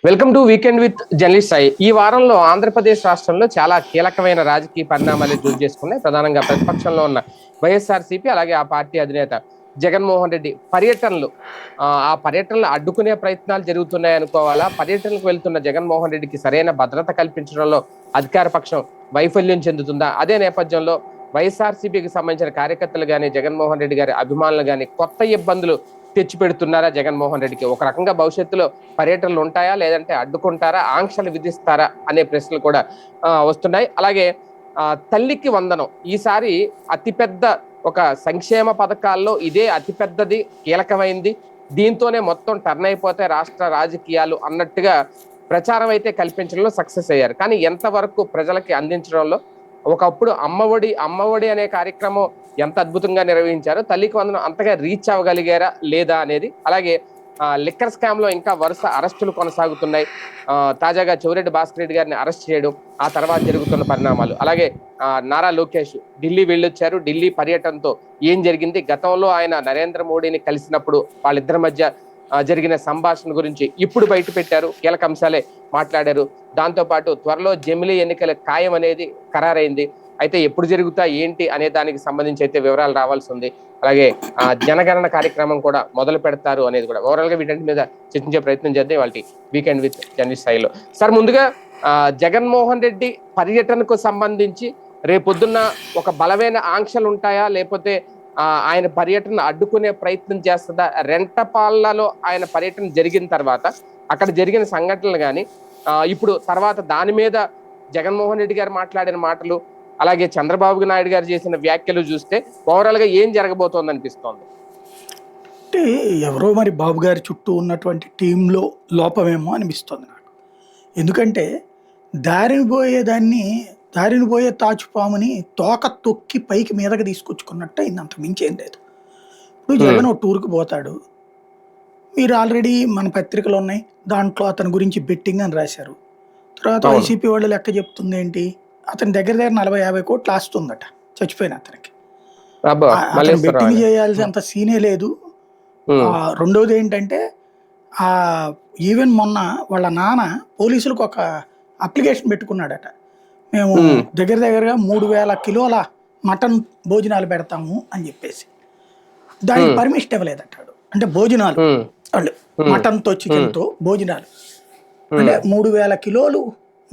Welcome to weekend with journalist Sai. ఈ వారంలో ఆంధ్రప్రదేశ్ రాష్ట్రంలో చాలా కీలకమైన రాజకీయ పరిణామాలు చోటు చేసుకున్నాయి. ప్రధానంగా ప్రతిపక్షంలో ఉన్న వైఎస్ఆర్సీపీ, అలాగే ఆ పార్టీ అధినేత జగన్మోహన్ రెడ్డి పర్యటనలు, ఆ పర్యటనలు అడ్డుకునే ప్రయత్నాలు జరుగుతున్నాయి అనుకోవాలా? పర్యటనకు వెళ్తున్న జగన్మోహన్ రెడ్డికి సరైన భద్రత కల్పించడంలో అధికార పక్షం వైఫల్యం చెందుతుందా? అదే నేపథ్యంలో వైఎస్ఆర్సీపీకి సంబంధించిన కార్యకర్తలు గానీ, జగన్మోహన్ రెడ్డి గారి అభిమానులు గానీ కొత్త ఇబ్బందులు తెచ్చి పెడుతున్నారా జగన్మోహన్ రెడ్డికి? ఒక రకంగా భవిష్యత్తులో పర్యటనలు ఉంటాయా, లేదంటే అడ్డుకుంటారా, ఆంక్షలు విధిస్తారా అనే ప్రశ్నలు కూడా వస్తున్నాయి. అలాగే తల్లికి వందనం ఈసారి అతిపెద్ద ఒక సంక్షేమ పథకాల్లో ఇదే అతిపెద్దది, కీలకమైంది. దీంతోనే మొత్తం టర్న్ అయిపోతే రాష్ట్ర రాజకీయాలు అన్నట్టుగా ప్రచారం అయితే కల్పించడంలో సక్సెస్ అయ్యారు. కానీ ఎంతవరకు ప్రజలకి అందించడంలో, ఒకప్పుడు అమ్మఒడి అనే కార్యక్రమం ఎంత అద్భుతంగా నిర్వహించారో, తల్లికి వందనం అంతగా రీచ్ అవ్వగలిగారా లేదా అనేది. అలాగే లిక్కర్ స్కామ్ లో ఇంకా వరుస అరెస్టులు కొనసాగుతున్నాయి. తాజాగా చెవిరెడ్డి భాస్కర్ రెడ్డి గారిని అరెస్ట్ చేయడం, ఆ తర్వాత జరుగుతున్న పరిణామాలు. అలాగే నారా లోకేష్ ఢిల్లీ వెళ్ళొచ్చారు. ఢిల్లీ పర్యటనతో ఏం జరిగింది, గతంలో ఆయన నరేంద్ర మోడీని కలిసినప్పుడు వాళ్ళిద్దరి మధ్య జరిగిన సంభాషణ గురించి ఇప్పుడు బయట పెట్టారు. కీలక అంశాలే మాట్లాడారు. దాంతో పాటు త్వరలో జమిలీ ఎన్నికల ఖాయం అనేది ఖరారైంది. అయితే ఎప్పుడు జరుగుతా ఏంటి అనే దానికి సంబంధించి అయితే వివరాలు రావాల్సి ఉంది. అలాగే జనగణన కార్యక్రమం కూడా మొదలు పెడతారు అనేది కూడా. ఓవరాల్ గా వీటన్నిటి మీద చర్చించే ప్రయత్నం చేద్దాం వాళ్ళకి వీకెండ్ విత్ జర్నలిస్ట్ స్థాయిలో. సార్, ముందుగా జగన్మోహన్ రెడ్డి పర్యటనకు సంబంధించి రేపొద్దున్న ఒక బలమైన ఆంక్షలు ఉంటాయా, లేకపోతే ఆయన పర్యటన అడ్డుకునే ప్రయత్నం చేస్తుందా? రెంటపాళ్లలో ఆయన పర్యటన జరిగిన తర్వాత అక్కడ జరిగిన సంఘటనలు కానీ, ఇప్పుడు తర్వాత దాని మీద జగన్మోహన్ రెడ్డి గారు మాట్లాడిన మాటలు, అలాగే చంద్రబాబు నాయుడు గారు చేసిన వ్యాఖ్యలు చూస్తే ఓవరాల్ గా ఏం జరగబోతోంది అనిపిస్తోంది? అంటే ఎవరో మరి బాబు గారి చుట్టూ ఉన్నటువంటి టీంలో లోపమేమో అనిపిస్తుంది నాకు. ఎందుకంటే దారిని పోయే తాచుపాముని తోక తొక్కి పైకి మీదకి తీసుకొచ్చుకున్నట్టు అయింది, అంత మించేం లేదు. ఇప్పుడు జగన్ ఒక టూర్కి పోతాడు, మీరు ఆల్రెడీ మన పత్రికలు ఉన్నాయి, దాంట్లో అతని గురించి బెట్టింగ్ అని రాశారు. తర్వాత వైసీపీ వాళ్ళు లెక్క చెప్తుంది ఏంటి, అతని దగ్గర 40-50 కోట్లు ఆస్తుందట చచ్చిపోయిన అతనికి. అతను బెట్టింగ్ చేయాల్సినంత సీనే లేదు. రెండోది ఏంటంటే ఈవెన్ మొన్న వాళ్ళ నాన్న పోలీసులకు ఒక అప్లికేషన్ పెట్టుకున్నాడట, మేము దగ్గరగా 3000 కిలోల మటన్ భోజనాలు పెడతాము అని చెప్పేసి. దానికి పర్మిషన్ ఇవ్వలేదటాడు. అంటే భోజనాలు వాళ్ళు మటన్తో చికెన్తో భోజనాలు అంటే 3000 కిలోలు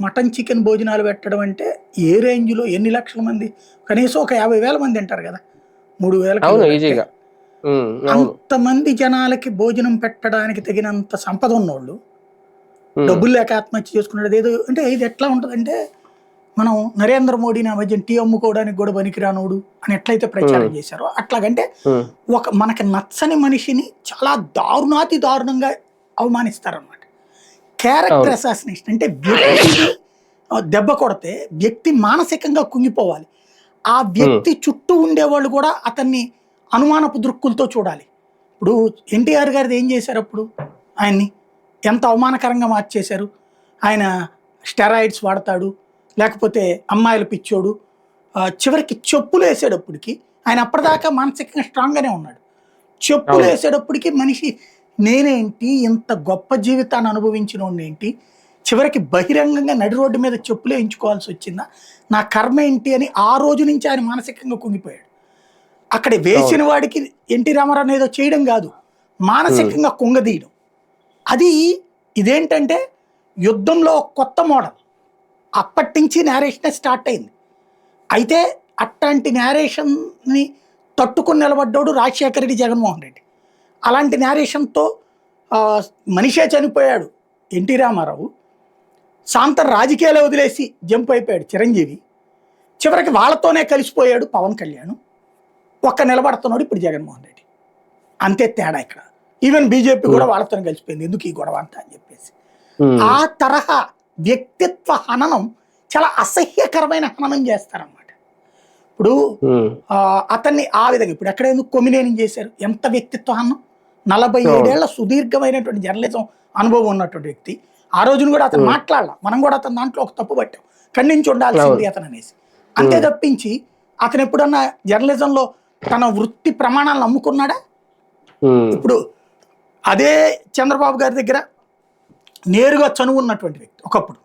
మటన్ చికెన్ భోజనాలు పెట్టడం అంటే ఏ రేంజ్లో, ఎన్ని లక్షల మంది, కనీసం ఒక 50,000 మంది అంటారు కదా 3000 కిలోలు. అంతమంది జనాలకి భోజనం పెట్టడానికి తగినంత సంపద ఉన్నోళ్ళు డబ్బులు లేక ఆత్మహత్య చేసుకున్నాడు ఏదో. అంటే ఇది ఎట్లా ఉంటుందంటే, మనం నరేంద్ర మోడీని ఆ మధ్య టీ అమ్ముకోవడానికి కూడా పనికిరానోడు అని ఎట్లయితే ప్రచారం చేశారో అట్లాగంటే మనకి నచ్చని మనిషిని చాలా దారుణాతి దారుణంగా అవమానిస్తారనమాట. క్యారెక్టర్ అసాసినేషన్ అంటే వ్యక్తిని దెబ్బ కొడితే వ్యక్తి మానసికంగా కుంగిపోవాలి, ఆ వ్యక్తి చుట్టూ ఉండేవాళ్ళు కూడా అతన్ని అనుమానపు దృక్కులతో చూడాలి. ఇప్పుడు ఎన్టీఆర్ గారిది ఏం చేశారు, అప్పుడు ఆయన్ని ఎంత అవమానకరంగా మార్చేశారు. ఆయన స్టెరాయిడ్స్ వాడతాడు, లేకపోతే అమ్మాయిలు పిచ్చోడు, చివరికి చెప్పులు వేసేటప్పటికి ఆయన అప్పటిదాకా మానసికంగా స్ట్రాంగ్గానే ఉన్నాడు. చెప్పులు వేసేటప్పటికి మనిషి నేనేంటి, ఇంత గొప్ప జీవితాన్ని అనుభవించిన ఏంటి, చివరికి బహిరంగంగా నడి రోడ్డు మీద చెప్పులు వేయించుకోవాల్సి వచ్చిందా, నా కర్మ ఏంటి అని ఆ రోజు నుంచి ఆయన మానసికంగా కుంగిపోయాడు. అక్కడ వేసిన వాడికి ఎన్టీ రామారావు ఏదో చేయడం కాదు, మానసికంగా కుంగదీయడం. అది ఇదేంటంటే యుద్ధంలో కొత్త మోడల్. అప్పటి నుంచి నేరేషనే స్టార్ట్ అయింది. అయితే అట్లాంటి నేరేషన్ని తట్టుకుని నిలబడ్డాడు రాజశేఖర రెడ్డి, జగన్మోహన్ రెడ్డి. అలాంటి నేరేషన్తో మనిషే చనిపోయాడు ఎన్టీ రామారావు, సాంతం రాజకీయాలు వదిలేసి జంప్ అయిపోయాడు చిరంజీవి, చివరికి వాళ్ళతోనే కలిసిపోయాడు పవన్ కళ్యాణ్, ఒక్క నిలబడుతున్నాడు ఇప్పుడు జగన్మోహన్ రెడ్డి. అంతే తేడా ఇక్కడ. ఈవెన్ బీజేపీ కూడా వాళ్ళతో కలిసిపోయింది, ఎందుకు ఈ గొడవ అంతా అని చెప్పేసి. ఆ తరహా వ్యక్తిత్వ హననం చాలా అసహ్యకరమైన హననం చేస్తారన్నమాట. ఇప్పుడు అతన్ని ఆ విధంగా ఇప్పుడు ఎక్కడ ఎందుకు కొమ్మినేని చేశారు, ఎంత వ్యక్తిత్వ హనం. 47 ఏళ్ల సుదీర్ఘమైనటువంటి జర్నలిజం అనుభవం ఉన్నటువంటి వ్యక్తి. ఆ రోజున కూడా అతను మాట్లాడాల, మనం కూడా అతను దాంట్లో ఒక తప్పు పట్టాం, ఖండించి ఉండాల్సింది అతను అనేసి. అంతే తప్పించి అతను ఎప్పుడన్నా జర్నలిజంలో తన వృత్తి ప్రమాణాలను నమ్ముకున్నాడా? ఇప్పుడు అదే చంద్రబాబు గారి దగ్గర నేరుగా చనువు ఉన్నటువంటి వ్యక్తి ఒకప్పుడు.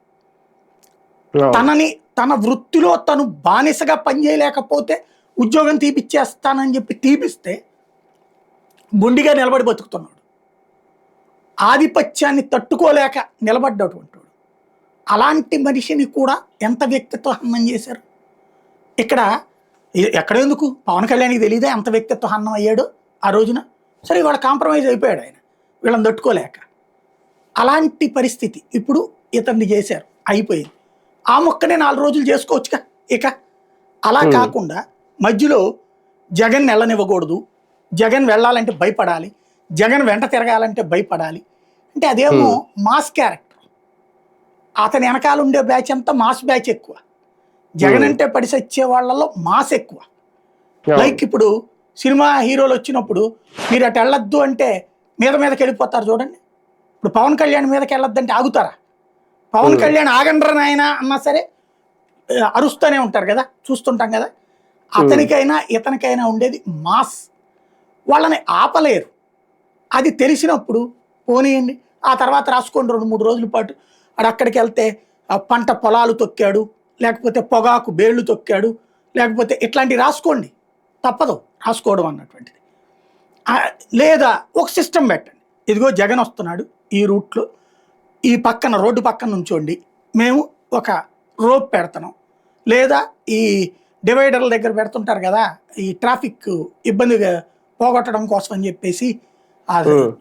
తన వృత్తిలో తను బానిసగా పనిచేయలేకపోతే ఉద్యోగం తీపిచ్చేస్తానని చెప్పి తీపిస్తే గుండిగా నిలబడి బతుకుతున్నాడు. ఆధిపత్యాన్ని తట్టుకోలేక నిలబడ్డటువంటి వాడు. అలాంటి మనిషిని కూడా ఎంత వ్యక్తిత్వ హననం చేశారు. ఇక్కడ ఎక్కడెందుకు పవన్ కళ్యాణ్కి తెలియదా ఎంత వ్యక్తిత్వ హననం అయ్యాడో ఆ రోజున. సరే ఇవాళ కాంప్రమైజ్ అయిపోయాడు ఆయన వీళ్ళని తట్టుకోలేక. అలాంటి పరిస్థితి ఇప్పుడు ఇతన్ని చేశారు, అయిపోయింది. ఆ మొక్కనే 4 రోజులు చేసుకోవచ్చుగా. ఇక అలా కాకుండా మధ్యలో జగన్ వెళ్ళనివ్వకూడదు, జగన్ వెళ్ళాలంటే భయపడాలి, జగన్ వెంట తిరగాలంటే భయపడాలి అంటే అదేమో మాస్ క్యారెక్టర్. అతని వెనకాల ఉండే బ్యాచ్ అంతా మాస్ బ్యాచ్ ఎక్కువ. జగన్ అంటే పడిసొచ్చే వాళ్ళలో మాస్ ఎక్కువ. లైక్ ఇప్పుడు సినిమా హీరోలు వచ్చినప్పుడు మీరు అటు వెళ్ళొద్దు అంటే మీదకి వెళ్ళిపోతారు చూడండి. ఇప్పుడు పవన్ కళ్యాణ్ మీదకి వెళ్ళొద్దంటే ఆగుతారా? పవన్ కళ్యాణ్ ఆగండ్రా నాయన అన్నా సరే అరుస్తూనే ఉంటారు కదా, చూస్తుంటాం కదా. అతనికైనా ఇతనికైనా ఉండేది మాస్. వాళ్ళని ఆపలేరు. అది తెలిసినప్పుడు పోనీయండి, ఆ తర్వాత రాసుకోండి 2-3 రోజుల పాటు. అక్కడికి వెళ్తే పంట పొలాలు తొక్కాడు, లేకపోతే పొగాకు బేళ్లు తొక్కాడు, లేకపోతే ఇట్లాంటివి రాసుకోండి, తప్పదు రాసుకోవడం అన్నటువంటిది. లేదా ఒక సిస్టమ్ పెట్టండి. ఇదిగో జగన్ వస్తున్నాడు ఈ రూట్లో, ఈ పక్కన రోడ్డు పక్కన నుంచోండి, మేము ఒక రోప్ పెడతాం, లేదా ఈ డివైడర్ల దగ్గర పెడుతుంటారు కదా ఈ ట్రాఫిక్ ఇబ్బందిగా పోగొట్టడం కోసం అని చెప్పేసి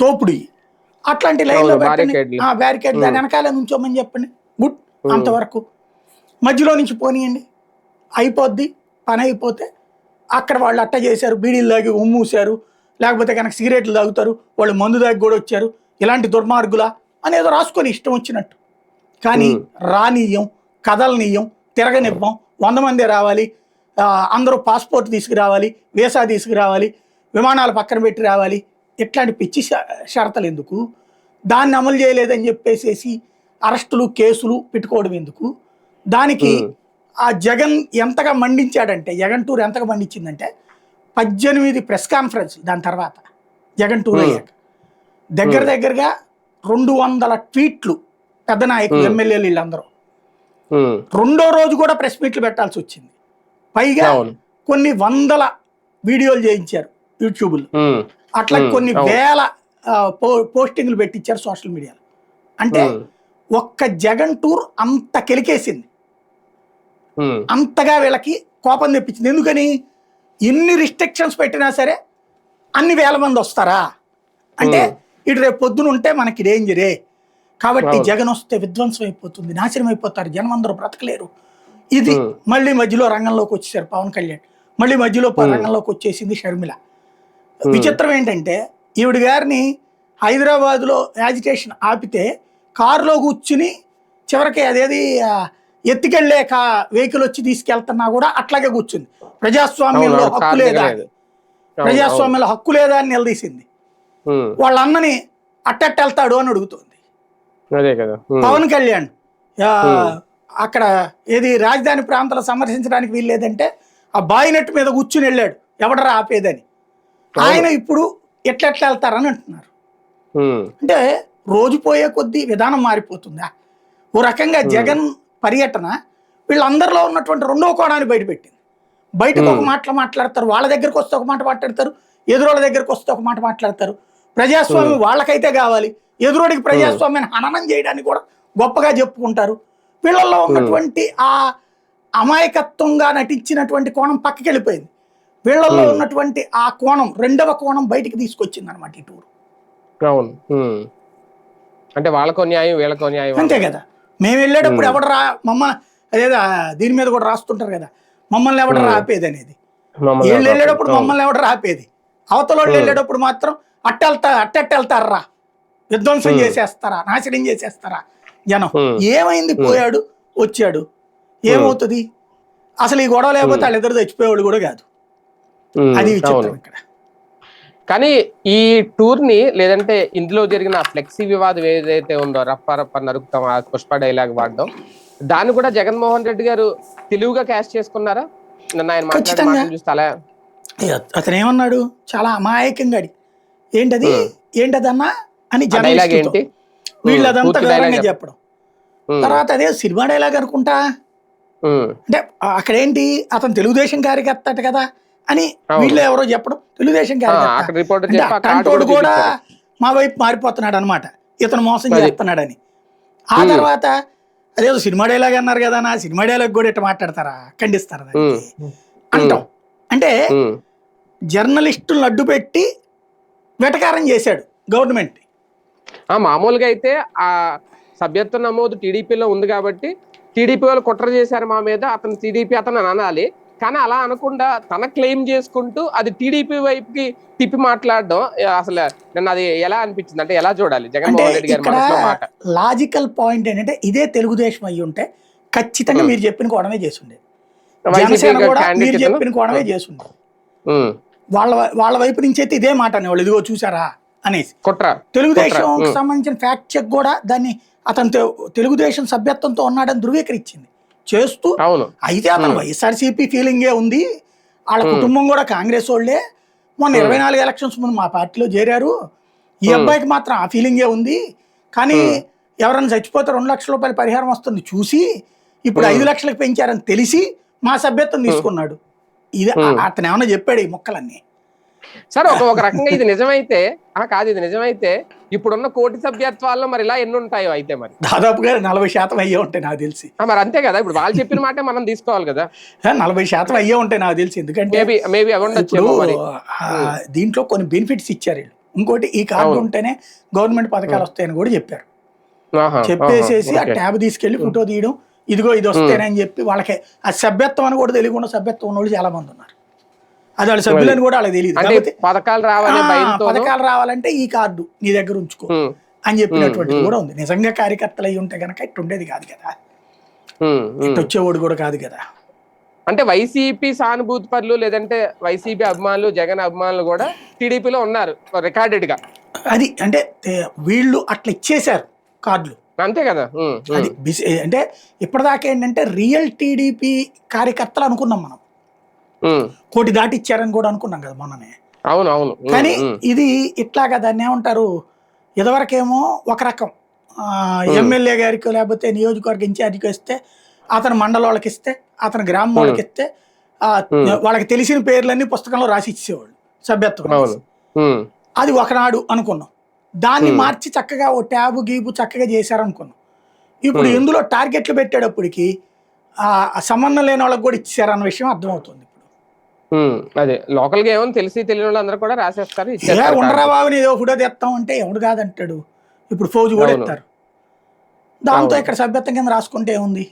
తోపుడు, అట్లాంటి లైన్లో పెట్టండి, బ్యారికేడ్ దాని వెనకాల నుంచోమని చెప్పండి. గుడ్, అంతవరకు. మధ్యలో నుంచి పోనీయండి, అయిపోద్ది పని. అయిపోతే అక్కడ వాళ్ళు అట్ట చేశారు, బీడీలు తాగి ఉమ్మూసారు, లేకపోతే కనుక సిగరెట్లు తాగుతారు, వాళ్ళు మందు దాగి కూడా వచ్చారు, ఇలాంటి దుర్మార్గులా అనేదో రాసుకొని ఇష్టం వచ్చినట్టు. కానీ రానీయం, కదలనీయం, తిరగనివ్వం, 100 మందే రావాలి, అందరూ పాస్పోర్ట్ తీసుకురావాలి, వీసా తీసుకురావాలి, విమానాలు పక్కన పెట్టి రావాలి, ఇట్లాంటి పిచ్చి షరతులు ఎందుకు? దాన్ని అమలు చేయలేదని చెప్పేసి అరెస్టులు కేసులు పెట్టుకోవడం ఎందుకు? దానికి ఆ జగన్ ఎంతగా మండించాడంటే, జగన్ టూర్ ఎంతగా మండించిందంటే 18 ప్రెస్ కాన్ఫరెన్స్ దాని తర్వాత జగన్ టూర్ అయ్యాక దగ్గరగా 200 ట్వీట్లు పెద్ద నాయకులు ఎమ్మెల్యేలు వీళ్ళందరూ. రెండో రోజు కూడా ప్రెస్ మీట్లు పెట్టాల్సి వచ్చింది. పైగా కొన్ని 100 వీడియోలు చేయించారు యూట్యూబ్లో, అట్లా కొన్ని వేల పోస్టింగ్లు పెట్టించారు సోషల్ మీడియాలో. అంటే ఒక్క జగన్ టూర్ అంత కెలికేసింది, అంతగా వీళ్ళకి కోపం తెప్పించింది. ఎందుకని ఎన్ని రిస్ట్రిక్షన్స్ పెట్టినా సరే అన్ని వేల మంది వస్తారా అంటే ఇటు రేపు పొద్దున ఉంటే మనకి డేంజరే. కాబట్టి జగన్ వస్తే విధ్వంసం అయిపోతుంది, నాశనం అయిపోతారు, జనం అందరూ బ్రతకలేరు. ఇది మళ్ళీ మధ్యలో రంగంలోకి వచ్చేసారు పవన్ కళ్యాణ్, మళ్ళీ మధ్యలో రంగంలోకి వచ్చేసింది షర్మిల. విచిత్రం ఏంటంటే ఈవిడ గారిని హైదరాబాద్లో యాజిటేషన్ ఆపితే కారులో కూర్చుని చివరికి అదేది ఎత్తుకెళ్లే వెహికల్ వచ్చి తీసుకెళ్తున్నా కూడా అట్లాగే కూర్చుంది. ప్రజాస్వామ్యంలో హక్కు లేదా, ప్రజాస్వామ్యంలో హక్కు లేదా అని నిలదీసింది. వాళ్ళ అన్నని అట్టెళ్తాడు అని అడుగుతోంది. పవన్ కళ్యాణ్ అక్కడ ఏది రాజధాని ప్రాంతాలు సందర్శించడానికి వీల్లేదంటే ఆ బాయినెట్ మీద కూర్చుని వెళ్ళాడు, ఎవడరా ఆపేదని. ఆయన ఇప్పుడు ఎట్లా వెళ్తారని అంటున్నారు. అంటే రోజు పోయే కొద్దీ విధానం మారిపోతుందా? ఓ రకంగా జగన్ పర్యటన వీళ్ళందరిలో ఉన్నటువంటి రెండో కోణాన్ని బయటపెట్టింది. బయటకు ఒక మాట మాట్లాడతారు, వాళ్ళ దగ్గరకు వస్తే ఒక మాట మాట్లాడతారు, ఎదురోళ్ళ దగ్గరకు వస్తే ఒక మాట మాట్లాడతారు. ప్రజాస్వామ్యం వాళ్ళకైతే కావాలి, ఎదురోడికి ప్రజాస్వామ్యాన్ని హననం చేయడానికి కూడా గొప్పగా చెప్పుకుంటారు. వీళ్ళల్లో ఉన్నటువంటి ఆ అమాయకత్వంగా నటించినటువంటి కోణం పక్కకి వెళ్ళిపోయింది. వీళ్ళల్లో ఉన్నటువంటి ఆ కోణం, రెండవ కోణం బయటికి తీసుకొచ్చింది అనమాట ఈ టూరు. అవును, అంటే వాళ్ళకో న్యాయం వీళ్ళకో న్యాయం అంతే కదా. మేము వెళ్ళేటప్పుడు ఎవడరా మమ్మల్ని అదేదా దీని మీద కూడా రాస్తుంటారు కదా, మమ్మల్ని ఎవడరా ఆపేది అనేది. వీళ్ళు వెళ్ళేటప్పుడు మమ్మల్ని ఎవడరా ఆపేది, అవతల వాళ్ళు వెళ్ళేటప్పుడు మాత్రం అట్టెళ్తారా, విధ్వంసం చేసేస్తారా, నాశనం చేసేస్తారా జనం. ఏమైంది, పోయాడు వచ్చాడు, ఏమవుతుంది అసలు? ఈ గొడవ లేకపోతే వాళ్ళిద్దరు చచ్చిపోయేవాళ్ళు కూడా కాదు. అది విచిత్రం ఇక్కడ. కానీ ఈ టూర్ ని లేదంటే ఇందులో జరిగిన ఫ్లెక్సీ వివాదం ఏదైతే ఉందో, రప్ప నరుకుతాం ఆ పుష్ప డైలాగ్ వాడడం, దాన్ని కూడా జగన్మోహన్ రెడ్డి గారు తెలివిగా క్యాష్ చేసుకున్నారా? నిన్న ఆయన మాట్లాడే చూస్తే అలా అతను ఏమన్నాడు, చాలా అమాయకంగా ఏంటదన్నా అని డైలాగ్ ఏంటి వీళ్ళు అదంతా పూర్తి వివరంగా dialogue చెప్పడం. తర్వాత అదే సినిమా డైలాగ్ అనుకుంటా, అంటే అక్కడేంటి అతను తెలుగుదేశం కార్యకర్త అట కదా అని అవును. వీళ్ళు ఎవరో చెప్పడం, తెలుగుదేశం కార్యకర్త అక్కడ రిపోర్టర్ అంటే చెప్పి ఆ కార్డు అట్లాంటోడు కూడా కూడా చూపించారు. మా వైపు మారిపోతున్నాడు అనమాట, ఇతను మోసం అది. చేస్తున్నాడని. ఆ తర్వాత అదేదో సినిమా డైలాగ్ అన్నారు కదా, నా సినిమా డైలాగ్ కూడా ఇట్లా మాట్లాడతారా, ఖండిస్తారా దానికి అంటాం. అంటే జర్నలిస్టులను అడ్డు పెట్టి వెటకారం చేశాడు గవర్నమెంట్. మామూలుగా అయితే ఆ సభ్యత్వ నమోదు టీడీపీలో ఉంది కాబట్టి టీడీపీ వాళ్ళు కుట్ర చేశారు మా మీద, అతను టీడీపీ అతను అనాలి. కానీ అలా అనకుండా తన క్లెయిమ్ చేసుకుంటూ అది టీడీపీ వైపుకి తిప్పి మాట్లాడడం అసలు నిన్న అది ఎలా అనిపించింది, అంటే ఎలా చూడాలి అంటే జగన్మోహన్ రెడ్డి గారి ఇక్కడ మనసులో మాట? లాజికల్ పాయింట్ ఏంటంటే, ఇదే తెలుగుదేశం అయ్యి ఉంటే ఖచ్చితంగా మీరు చెప్పిన కోణమే చేస్తుండే, వైసీపీ జనసేన కూడా మీరు క్యాండిడేట్ చెప్పిన కోణమే చేస్తుండే. వాళ్ళ వైపు నుంచి అయితే ఇదే మాట అనేవాళ్ళు, ఇదిగో చూసారా అనేసి. కుట్ర తెలుగుదేశం సంబంధించిన ఫ్యాక్ట్ చెక్ కూడా దాన్ని అతను తెలుగుదేశం సభ్యత్వంతో ఉన్నాడని ధృవీకరించింది చేస్తూ. అవును. అయితే అతను వైఎస్ఆర్సీపీ ఫీలింగే ఉంది, వాళ్ళ కుటుంబం కూడా కాంగ్రెస్ వాళ్ళే, మొన్న 24 ఎలక్షన్స్ ముందు మా పార్టీలో చేరారు, ఈ అబ్బాయికి మాత్రం ఆ ఫీలింగే ఉంది. కానీ ఎవరైనా చచ్చిపోతే 2 లక్షల రూపాయల పరిహారం వస్తుంది చూసి ఇప్పుడు 5 లక్షలకు పెంచారని తెలిసి మా సభ్యత్వం తీసుకున్నాడు. ఇది అతను ఏమన్నా చెప్పాడు ఈ మొక్కలన్నీ? సరే, ఒక రకంగా ఇది నిజమైతే కాదు, ఇది నిజమైతే ఇప్పుడున్న కోటి సభ్యత్వాల్లో మరి ఇలా ఎన్ని ఉంటాయో అయితే మరి దాదాపుగా 40% అయ్యే ఉంటాయి నాకు తెలిసి. మరి అంతే కదా, ఇప్పుడు వాళ్ళు చెప్పిన మాటే మనం తీసుకోవాలి కదా. 40% అయ్యే ఉంటాయి నాకు తెలిసి. ఎందుకంటే మేబీ అవ్వండొచ్చేమో మరి. దీంట్లో కొన్ని బెనిఫిట్స్ ఇచ్చారు వీళ్ళు. ఇంకోటి ఈ కార్డు ఉంటేనే గవర్నమెంట్ పథకాలు వస్తాయని కూడా చెప్పారు. చెప్పేసేసి ఆ ట్యాబ్ తీసుకెళ్లి ఫోటో తీయడం, ఇదిగో ఇది వస్తేనని చెప్పి వాళ్ళకి ఆ సభ్యత్వం అని కూడా తెలియకుండా సభ్యత్వం ఉన్న వాళ్ళు చాలా మంది ఉన్నారు. అది వాళ్ళ సభ్యులని కూడా వాళ్ళకి తెలియదు. పథకాలు రావాలంటే ఈ కార్డు నీ దగ్గర ఉంచుకో అని చెప్పినటువంటిది కూడా ఉంది. నిజంగా కార్యకర్తలు అయి ఉంటే కనుక ఇట్టు ఉండేది కాదు కదా, ఇటు వచ్చేవాడు కూడా కాదు కదా. అంటే వైసీపీ సానుభూతి పరులు లేదంటే వైసీపీ అభిమానులు, జగన్ అభిమానులు కూడా టీడీపీలో ఉన్నారు రికార్డెడ్ గా. అది అంటే వీళ్ళు అట్లా ఇచ్చేశారు కార్డులు, అంతే కదా. అది అంటే ఇప్పటిదాకా ఏంటంటే రియల్ టీడీపీ కార్యకర్తలు అనుకున్నాం మనం, కోటి దాటి ఇచ్చారని కూడా అనుకున్నాం కదా మొన్ననే. అవును. కానీ ఇది ఇట్లాగా దాన్ని ఏమంటారు, ఇదివరకేమో ఒక రకం ఎమ్మెల్యే గారికి లేకపోతే నియోజకవర్గ ఇన్ఛార్జికి ఇస్తే, అతను మండలం వాళ్ళకి ఇస్తే, అతను గ్రామం వాళ్ళకి ఇస్తే, వాళ్ళకి తెలిసిన పేర్లన్నీ పుస్తకంలో రాసి ఇచ్చేవాళ్ళు సభ్యత్వం. అది ఒకనాడు అనుకున్నాం, దాన్ని మార్చి చక్కగా ఓ ట్యాబు గీబు చక్కగా చేశారనుకున్నాం. ఇప్పుడు ఇందులో టార్గెట్లు పెట్టేటప్పటికి సంబంధం లేని వాళ్ళకి కూడా ఇచ్చారన్న విషయం అర్థమవుతుంది. అదే లోకల్ గా ఏమో తెలిసి తెలియని వాళ్ళు అందరూ కూడా రాసేస్తారు. ఉండరా బాబు ఏదో ఫోటో తెస్తాం అంటే ఎవడు కాదంటాడు. ఇప్పుడు ఫౌజ్ కూడా ఇస్తారు, దాంతో ఇక్కడ సభ్యత్వం కింద రాసుకుంటే ఏముంది.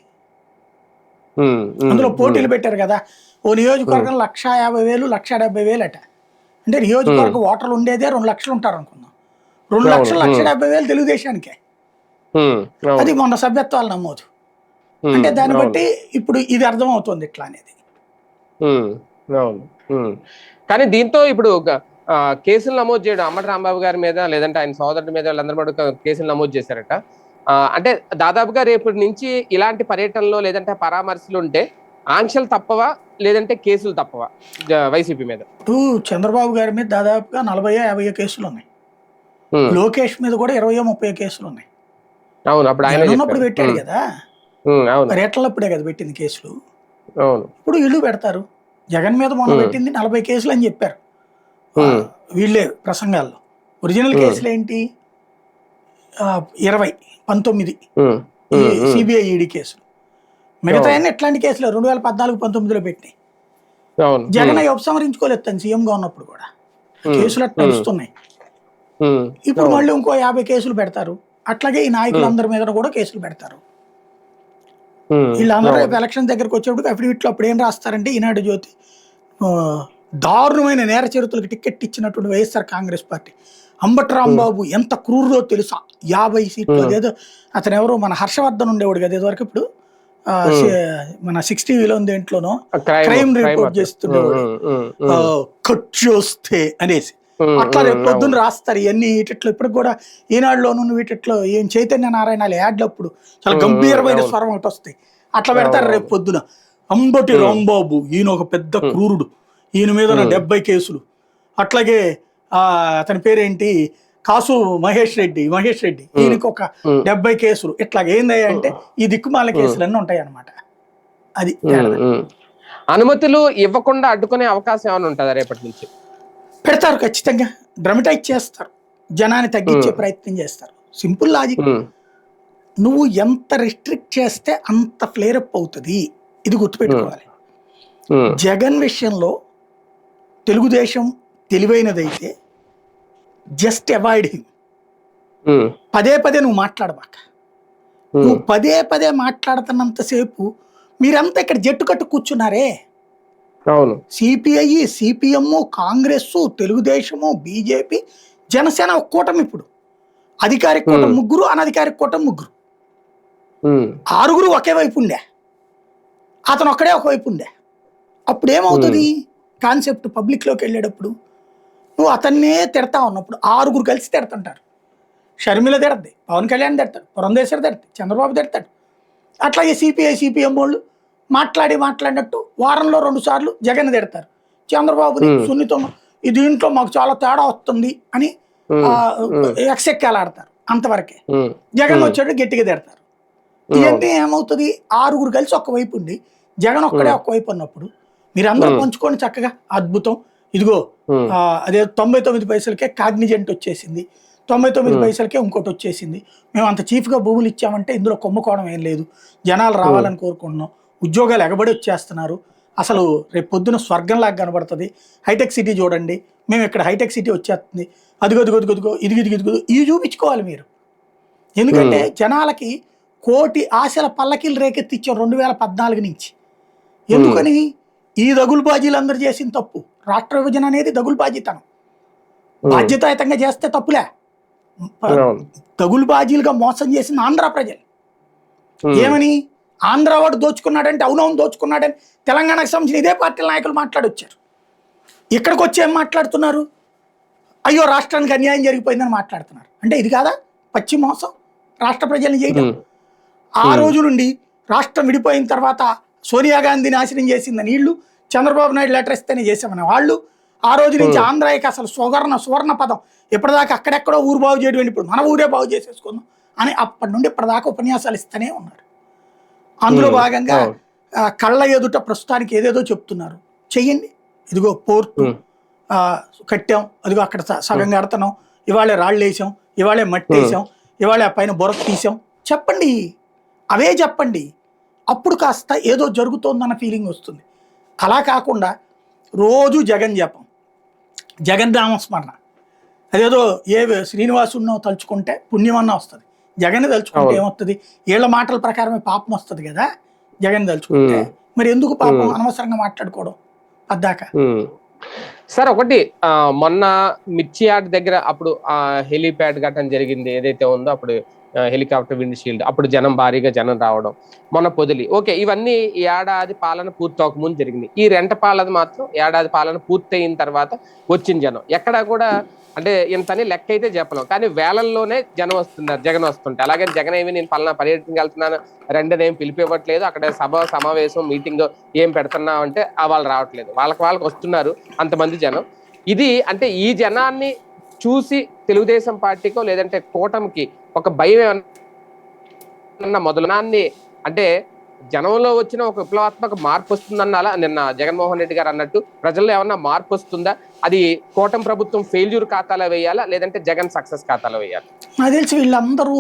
అందులో పోటీలు పెట్టారు కదా, ఓ నియోజకవర్గం 1,50,000 1,70,000 అట. అంటే నియోజకవర్గం ఓటర్లు ఉండేదే 2 లక్షలు ఉంటారు అనుకుందాం, 2 లక్షలు 1,70,000 తెలుగుదేశానికే. అది మొన్న సభ్యత్వాలు నమోదు అంటే దాన్ని బట్టి ఇప్పుడు ఇది అర్థం అవుతుంది ఇట్లా అనేది. కానీ దీంతో ఇప్పుడు కేసులు నమోదు చేయడం అంబటి రాంబాబు గారి మీద లేదంటే ఆయన సోదరుడి మీద వాళ్ళందరూ కూడా కేసులు నమోదు చేశారట. అంటే దాదాపుగా రేపటి నుంచి ఇలాంటి పర్యటనలో లేదంటే పరామర్శలు ఉంటే ఆంక్షలు తప్పవా లేదంటే కేసులు తప్పవా వైసీపీ మీద? ఇప్పుడు చంద్రబాబు గారి మీద దాదాపుగా 40-50 కేసులు ఉన్నాయి, లోకేష్ మీద కూడా 20-30 కేసులు ఉన్నాయి. అవును, అప్పుడు ఆయన ఉన్నప్పుడు పెట్టాడు కదా, పర్యటనలప్పుడే కదా పెట్టింది కేసులు. అవును, ఇప్పుడు ఇల్లు పెడతారు. జగన్ మీద మొన్న పెట్టింది 40 కేసులు అని చెప్పారు వీళ్ళే ప్రసంగాల్లో. ఒరిజినల్ కేసులు ఏంటి 19 సిబిఐ ఈడీ కేసులు, మిగతా ఎట్లాంటి కేసులు 2014-19లో పెట్టినాయి. జగన్ అవి ఉపసంహరించుకోలేదు తను సీఎంగా ఉన్నప్పుడు కూడా, కేసులు అట్లా నడుస్తున్నాయి. ఇప్పుడు మళ్ళీ ఇంకో 50 కేసులు పెడతారు. అట్లాగే ఈ నాయకులందరి మీద కూడా కేసులు పెడతారు. వీళ్ళందరూ రేపు ఎలక్షన్ దగ్గరకు వచ్చేప్పుడు అఫిడవిట్లో అప్పుడు ఏం రాస్తారంటే, ఈనాడు జ్యోతి దారుణమైన నేర చరిత్రలకు టికెట్ ఇచ్చినటువంటి వైఎస్ఆర్ కాంగ్రెస్ పార్టీ అంబటి రాంబాబు ఎంత క్రూరో తెలుసా, 50 సీట్లు. అదేదో అతను ఎవరు మన హర్షవర్ధన్ ఉండేవాడు కదా ఇదివరకు, ఇప్పుడు మన 60లో దేంట్లోనో క్రైమ్ రిపోర్ట్ చేస్తుండేవాడు, కట్ చేస్తే అనేసి. అట్లా రేపు పొద్దున్న రాస్తారు ఇవన్నీ. వీటిట్లో ఇప్పటికి కూడా ఈనాడులోను వీటిట్లో ఏం చైతన్య నారాయణ యాడ్లు అప్పుడు చాలా గంభీరమైన స్వరం ఒకటి వస్తాయి, అట్లా పెడతారు రేపు పొద్దున. అంబటి రాంబాబు ఈయన ఒక పెద్ద క్రూరుడు, ఈయన మీద 70 కేసులు. అట్లాగే అతని పేరేంటి కాసు మహేష్ రెడ్డి ఈయనకి ఒక 70 కేసులు ఇట్లా ఏందయ్యా అంటే ఈ దిక్కుమాల కేసులన్నీ ఉంటాయి అన్నమాట. అది అనుమతులు ఇవ్వకుండా అడ్డుకునే అవకాశం ఏమైనా ఉంటుందా రేపటి నుంచి? పెడతారు ఖచ్చితంగా, డ్రమటైజ్ చేస్తారు, జనాన్ని తగ్గించే ప్రయత్నం చేస్తారు. Simple logic. నువ్వు ఎంత రిస్ట్రిక్ట్ చేస్తే అంత ఫ్లేరప్ అవుతుంది, ఇది గుర్తుపెట్టుకోవాలి. జగన్ విషయంలో తెలుగుదేశం తెలివైనదైతే జస్ట్ అవాయిడ్ హిమ్. పదే పదే నువ్వు మాట్లాడబాక. నువ్వు పదే పదే మాట్లాడుతున్నంతసేపు మీరంతా ఇక్కడ జట్టు కట్టు కూర్చున్నారే, CPI, CPM, Congress, Telugu Desam, BJP, Janasena ఒక కూటమి. ఇప్పుడు అధికారిక కూటమి 3, అనధికారిక కూటమి 3. 6 ఒకే వైపు ఉండే, అతను ఒక్కడే ఒకవైపు ఉండే. అప్పుడు ఏమవుతుంది కాన్సెప్ట్? పబ్లిక్లోకి వెళ్ళేటప్పుడు నువ్వు అతన్నే తిడతా ఉన్నప్పుడు 6 కలిసి తిడుతుంటారు. షర్మిల తిడద్ది, పవన్ కళ్యాణ్ తిడతాడు, పురంధేశ్వర్ తిడతాడు, చంద్రబాబు తిడతాడు. అట్లాగే సిపిఐ, సిపిఎం వాళ్ళు మాట్లాడినట్టు వారంలో 2 సార్లు జగన్ తిడతారు, చంద్రబాబుని సున్నితంగా ఈ దీంట్లో మాకు చాలా తేడా వస్తుంది అని ఎక్సెక్కాలాడతారు. అంతవరకే. జగన్ వచ్చాడు గట్టిగా తిడతారు. ఇవన్నీ ఏమవుతుంది? 6 కలిసి ఒకవైపు ఉండి జగన్ ఒక్కడే ఒకవైపు ఉన్నప్పుడు మీరందరూ పంచుకొని చక్కగా అద్భుతం, ఇదిగో అదే 99 పైసలకే కాగ్నిజెంట్ వచ్చేసింది, 99 పైసలకే ఇంకోటి వచ్చేసింది, మేము అంత చీఫ్గా భూములు ఇచ్చామంటే ఇందులో కొమ్ముకోవడం ఏం లేదు, జనాలు రావాలని కోరుకుంటున్నాం, ఉద్యోగాలు ఎగబడి వచ్చేస్తున్నారు, అసలు రేపు పొద్దున స్వర్గంలాగా కనబడుతుంది, హైటెక్ సిటీ చూడండి, మేము ఇక్కడ హైటెక్ సిటీ వచ్చేస్తుంది, అదిగో ఇదిగో ఇవి చూపించుకోవాలి మీరు. ఎందుకంటే జనాలకి కోటి ఆశల పల్లకీలు రేకెత్తిచ్చాం 2014 నుంచి. ఎందుకని? ఈ దగులుబాజీలు అందరూ చేసిన తప్పు. రాష్ట్ర విభజన అనేది దగులుబాజీతనం. బాధ్యతాయుతంగా చేస్తే తప్పులే. దగులుబాజీలుగా మోసం చేసిన ఆంధ్ర ప్రజలు ఏమని, ఆంధ్ర వాడు దోచుకున్నాడంటే అవునవును దోచుకున్నాడని తెలంగాణకు సంబంధించిన ఇదే పార్టీల నాయకులు మాట్లాడొచ్చారు. ఇక్కడికి వచ్చి ఏం మాట్లాడుతున్నారు? అయ్యో రాష్ట్రానికి అన్యాయం జరిగిపోయిందని మాట్లాడుతున్నారు. అంటే ఇది కాదా పచ్చి మోసం రాష్ట్ర ప్రజల్ని చేయడం? ఆ రోజు నుండి రాష్ట్రం విడిపోయిన తర్వాత సోనియా గాంధీ నాశనం చేసిందని వీళ్ళు, చంద్రబాబు నాయుడు లెటర్ ఇస్తేనే చేసామని వాళ్ళు, ఆ రోజు నుంచి ఆంధ్రాకి అసలు సువర్ణ పదం, ఇప్పటిదాకా అక్కడెక్కడో ఊరు బాగు చేయడం, ఇప్పుడు మన ఊరే బాగు చేసేసుకుందాం అని అప్పటి నుండి ఇప్పటిదాకా ఉపన్యాసాలు ఇస్తూనే ఉన్నారు. అందులో భాగంగా కళ్ళ ఎదుట ప్రస్తుతానికి ఏదేదో చెప్తున్నారు. చెయ్యండి, ఇదిగో పోర్టు కట్టాం, అదిగో అక్కడ సగం కడతాం, ఇవాళే రాళ్ళు వేసాం, ఇవాళే మట్టి వేసాం, ఇవాళే ఆ పైన బొరక తీసాం, చెప్పండి, అవే చెప్పండి. అప్పుడు కాస్త ఏదో జరుగుతోందన్న ఫీలింగ్ వస్తుంది. అలా కాకుండా రోజు జగన్ జపం, జగన్ నామస్మరణ, అదేదో ఏ శ్రీనివాసున్నో తలుచుకుంటే పుణ్యమన్నా వస్తుంది, జగన్ తలుచుకుంటే ఏమొస్తుంది? వీళ్ళ మాటల ప్రకారమే పాపం వస్తుంది కదా జగన్ తలుచుకుంటే. మరి ఎందుకు పాపం అనవసరంగా మాట్లాడుకోవడం అద్దాక? సార్ ఒకటి, మొన్న మిర్చి యార్డ్ దగ్గర అప్పుడు హెలీప్యాడ్ ఘటన జరిగింది ఏదైతే ఉందో, అప్పుడు హెలికాప్టర్ విండ్ షీల్డ్, అప్పుడు భారీగా జనం రావడం, మొన్న పొదిలి, ఓకే, ఇవన్నీ ఏడాది పాలన పూర్తవక ముందు జరిగింది. ఈ రెంట పాలన మాత్రం ఏడాది పాలన పూర్తయిన తర్వాత వచ్చిన జనం. ఎక్కడా కూడా అంటే ఇంతని లెక్క అయితే చెప్పలేం, కానీ వేలల్లోనే జనం వస్తున్నారు, జగన్ వస్తుంటే. అలాగే జగన్ ఏమి నేను పలానా పర్యటనకి వెళ్తున్నాను రెండని ఏం పిలిపివ్వట్లేదు, అక్కడ సమావేశం మీటింగ్ ఏం పెడుతున్నావు అంటే వాళ్ళు రావట్లేదు, వాళ్ళకి వస్తున్నారు అంతమంది జనం. ఇది అంటే ఈ జనాన్ని చూసి తెలుగుదేశం పార్టీకో లేదంటే కూటమికి ఒక భయం ఏమన్నా మొదలనాన్ని, అంటే జనంలో వచ్చిన ఒక విప్లవాత్మక మార్పు వస్తుందన్న నిన్న జగన్మోహన్ రెడ్డి గారు అన్నట్టు ప్రజల్లో ఏమన్నా మార్పు వస్తుందా? అది కూటమి ప్రభుత్వం ఫెయిల్యూర్ ఖాతాలో వేయాలా లేదంటే జగన్ సక్సెస్ ఖాతాలో వేయాలా? నాకు తెలిసి వీళ్ళందరూ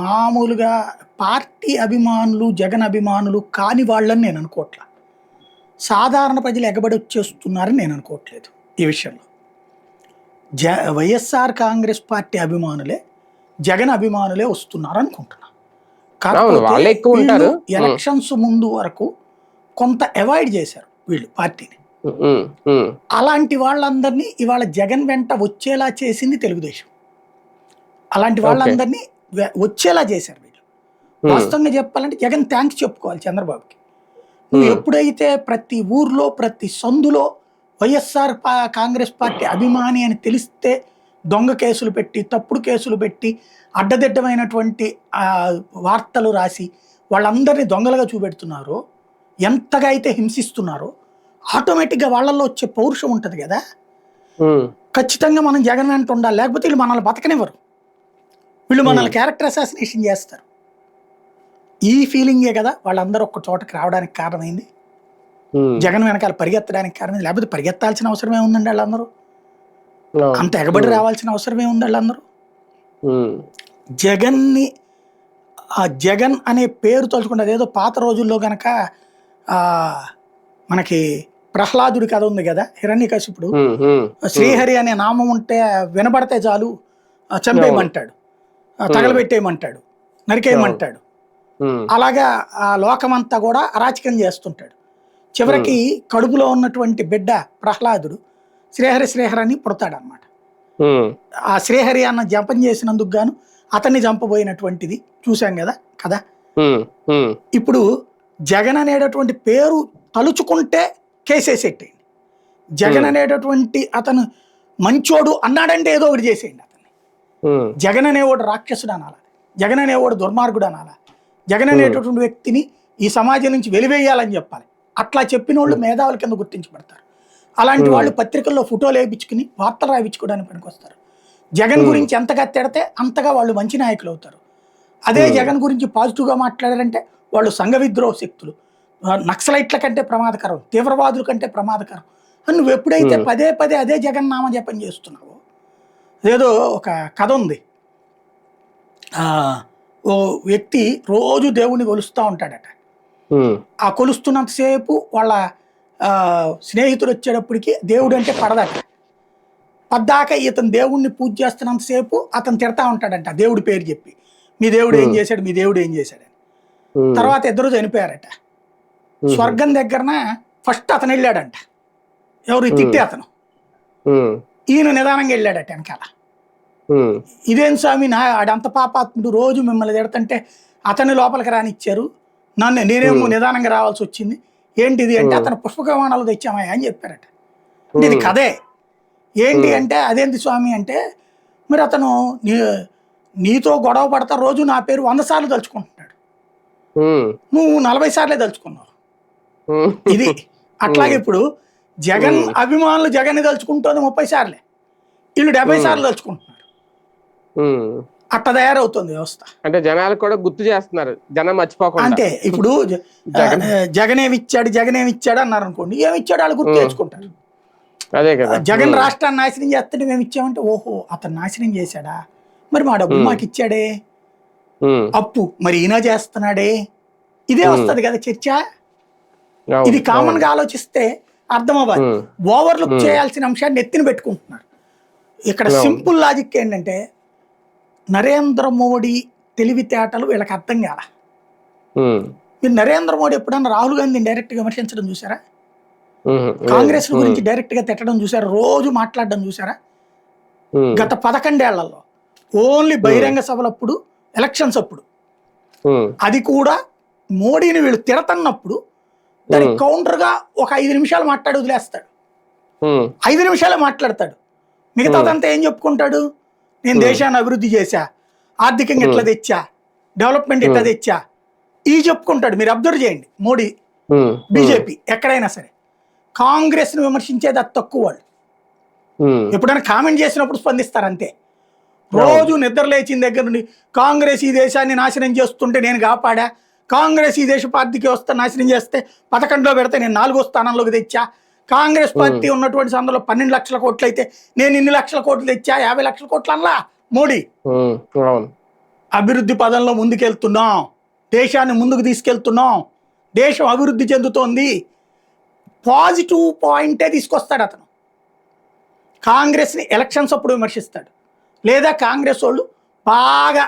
మామూలుగా పార్టీ అభిమానులు, జగన్ అభిమానులు కాని వాళ్ళని నేను అనుకోవట్లా. సాధారణ ప్రజలు ఎగబడి వచ్చేస్తున్నారని నేను అనుకోవట్లేదు. ఈ విషయంలో వైఎస్ఆర్ కాంగ్రెస్ పార్టీ అభిమానులే జగన్ అభిమానులే వస్తున్నారు అనుకుంటున్నా. కాకపోతే ఎలక్షన్స్ ముందు వరకు కొంత అవాయిడ్ చేశారు వీళ్ళు పార్టీని. అలాంటి వాళ్ళందరినీ ఇవాళ జగన్ వెంట వచ్చేలా చేసింది తెలుగుదేశం. అలాంటి వాళ్ళందరినీ వచ్చేలా చేశారు వీళ్ళు. వాస్తవంగా చెప్పాలంటే జగన్ థ్యాంక్స్ చెప్పుకోవాలి చంద్రబాబుకి. నువ్వు ఎప్పుడైతే ప్రతి ఊర్లో ప్రతి సందులో వైఎస్ఆర్ కాంగ్రెస్ పార్టీ అభిమాని అని తెలిస్తే దొంగ కేసులు పెట్టి, తప్పుడు కేసులు పెట్టి, అడ్డదిడ్డమైనటువంటి వార్తలు రాసి వాళ్ళందరినీ దొంగలుగా చూపెడుతున్నారో, ఎంతగా అయితే హింసిస్తున్నారో, ఆటోమేటిక్గా వాళ్ళల్లో వచ్చే పౌరుషం ఉంటుంది కదా. ఖచ్చితంగా మనం జగన్ వెంట ఉండాలి, లేకపోతే వీళ్ళు మనల్ని బతకనివ్వరు, వీళ్ళు మనల్ని క్యారెక్టర్ అసాసినేషన్ చేస్తారు. ఈ ఫీలింగే కదా వాళ్ళందరూ ఒక్క చోటకి రావడానికి కారణమైంది, జగన్ వెనకాల పరిగెత్తడానికి కారణమైంది. లేకపోతే పరిగెత్తాల్సిన అవసరమే ఉందండి వాళ్ళందరూ, అంత ఎగబడి రావాల్సిన అవసరమే ఉంది వాళ్ళందరూ. జగన్ని ఆ జగన్ అనే పేరు తలుచుకుంటే అదేదో పాత రోజుల్లో గనక మనకి ప్రహ్లాదుడి కథ ఉంది కదా, హిరణ్యకశిపుడు శ్రీహరి అనే నామం ఉంటే వినబడితే చాలు చంపేయమంటాడు, తగలబెట్టేయమంటాడు, నరికేయమంటాడు. అలాగా ఆ లోకమంతా కూడా అరాచకం చేస్తుంటాడు. చివరికి కడుపులో ఉన్నటువంటి బిడ్డ ప్రహ్లాదుడు శ్రీహరి శ్రీహరి అని పుడతాడు అనమాట. ఆ శ్రీహరి అన్న జపం చేసినందుకు గాను అతన్ని చంపబోయినటువంటిది చూసాం కదా కదా. ఇప్పుడు జగన్ అనేటటువంటి పేరు తలుచుకుంటే కేసేసేయండి. జగన్ అనేటటువంటి అతను మంచోడు అన్నాడంటే ఏదో ఒకటి చేసేయండి అతన్ని. జగన్ అనేవాడు రాక్షసుడు అనాలా, జగన్ అనేవాడు దుర్మార్గుడు అనాలా, జగన్ అనేటటువంటి వ్యక్తిని ఈ సమాజం నుంచి వెలివేయాలని చెప్పాలి. అట్లా చెప్పిన వాళ్ళు మేధావుల కింద గుర్తించబడతారు. అలాంటి వాళ్ళు పత్రికల్లో ఫోటోలు వేయించుకుని వార్తలు రాయించుకోవడానికి పనికొస్తారు. జగన్ గురించి ఎంతగా తిడితే అంతగా వాళ్ళు మంచి నాయకులు అవుతారు. అదే జగన్ గురించి పాజిటివ్గా మాట్లాడారంటే వాళ్ళు సంఘ విద్రోహ శక్తులు, నక్సలైట్ల కంటే ప్రమాదకరం, తీవ్రవాదుల కంటే ప్రమాదకరం అని నువ్వు ఎప్పుడైతే పదే పదే అదే జగన్ నామ జపం చేస్తున్నావో. ఏదో ఒక కథ ఉంది, ఓ వ్యక్తి రోజు దేవుణ్ణి కొలుస్తూ ఉంటాడట. ఆ కొలుస్తున్నంతసేపు వాళ్ళ స్నేహితుడు వచ్చేటప్పటికి దేవుడు అంటే పడదట. పద్దాక ఇతను దేవుణ్ణి పూజ చేస్తున్నంతసేపు అతను తిడతా ఉంటాడంట దేవుడి పేరు చెప్పి, మీ దేవుడు ఏం చేశాడు, మీ దేవుడు ఏం చేశాడని. తర్వాత ఇద్దరు చనిపోయారట. స్వర్గం దగ్గరన ఫస్ట్ అతను వెళ్ళాడంట, ఎవరు తిట్టే అతను. ఈయన నిదానంగా వెళ్ళాడట వెనకాల. ఇదేం స్వామి ఆడంత పాపాత్ముడు రోజు మిమ్మల్ని తిడతంటే అతన్ని లోపలికి రానిచ్చారు, నేనేమో నిదానంగా రావాల్సి వచ్చింది ఏంటిది అంటే అతను పుష్పక విమానాలు తెచ్చామయ్యా అని చెప్పారట. అంటే ఇది కథే. ఏంటి అంటే అదేంటి స్వామి అంటే, మరి అతను నీతో గొడవ పడతా రోజు నా పేరు 100 సార్లు తలుచుకుంటున్నాడు, నువ్వు 40 సార్లే తలుచుకున్నావు. ఇది అట్లాగే ఇప్పుడు జగన్ అభిమానులు జగన్ని తలుచుకుంటుంది 30 సార్లే, వీళ్ళు 70 సార్లు తలుచుకుంటున్నారు. అట్ట తయారవుతుంది వ్యవస్థ. అంటే జనాలు కూడా గుర్తు చేస్తున్నారు, జనం మర్చిపోకుండా. అంతే. ఇప్పుడు జగనేమిచ్చాడు అన్నారు అనుకోండి, ఏమిచ్చాడు వాళ్ళు గుర్తు తెచ్చుకుంటారు. అదే కదా, జగన్ రాష్ట్రాన్ని నాశనం చేస్తుంటే మేము ఇచ్చామంటే ఓహో అతను నాశనం చేశాడా, మరి మా డబ్బులు మాకు ఇచ్చాడే, అప్పు మరి ఈయన చేస్తున్నాడే, ఇదే వస్తుంది కదా చర్చ. ఇది కామన్ గా ఆలోచిస్తే అర్థం అవ్వాలి. ఓవర్లుక్ చేయాల్సిన అంశాన్ని ఎత్తిన పెట్టుకుంటున్నారు. ఇక్కడ సింపుల్ లాజిక్ ఏంటంటే నరేంద్ర మోడీ తెలివితేటలు వీళ్ళకి అర్థం కాల. మీరు నరేంద్ర మోడీ ఎప్పుడన్నా రాహుల్ గాంధీని డైరెక్ట్ గా విమర్శించడం చూసారా? కాంగ్రెస్ గురించి డైరెక్ట్ గా తిట్టడం చూసారా? రోజు మాట్లాడడం చూసారా? గత 11 ఏళ్లలో ఓన్లీ బహిరంగ సభలప్పుడు, ఎలక్షన్స్ అప్పుడు, అది కూడా మోడీని వీళ్ళు తిడతన్నప్పుడు దానికి కౌంటర్ గా ఒక 5 నిమిషాలు మాట్లాడి వదిలేస్తాడు. 5 నిమిషాలే మాట్లాడతాడు. మిగతాదంతా ఏం చెప్పుకుంటాడు? నేను దేశాన్ని అభివృద్ధి చేశా, ఆర్థికంగా ఎట్లా తెచ్చా, డెవలప్మెంట్ ఎట్లా తెచ్చా, ఇవి చెప్పుకుంటాడు. మీరు అబ్జర్వ్ చేయండి, మోడీ బీజేపీ ఎక్కడైనా సరే కాంగ్రెస్ ను విమర్శించేది అది తక్కువ. వాళ్ళు ఎప్పుడైనా కామెంట్ చేసినప్పుడు స్పందిస్తారు అంతే. రోజు నిద్ర లేచిన దగ్గర నుండి కాంగ్రెస్ ఈ దేశాన్ని నాశనం చేస్తుంటే నేను కాపాడా, కాంగ్రెస్ ఈ దేశ ఆర్థిక వ్యవస్థ నాశనం చేస్తే 11లో పెడితే నేను 4వ స్థానంలోకి తెచ్చా, కాంగ్రెస్ పార్టీ ఉన్నటువంటి సందర్భంలో 12 లక్షల కోట్లు అయితే నేను ఇన్ని లక్షల కోట్లు తెచ్చా, 50 లక్షల కోట్లు అలా మోడీ. అభివృద్ధి పదంలో ముందుకెళ్తున్నాం, దేశాన్ని ముందుకు తీసుకెళ్తున్నాం, దేశం అభివృద్ధి చెందుతోంది, పాజిటివ్ పాయింటే తీసుకొస్తాడు అతను. కాంగ్రెస్ని ఎలక్షన్స్ అప్పుడు విమర్శిస్తాడు. లేదా కాంగ్రెస్ వాళ్ళు బాగా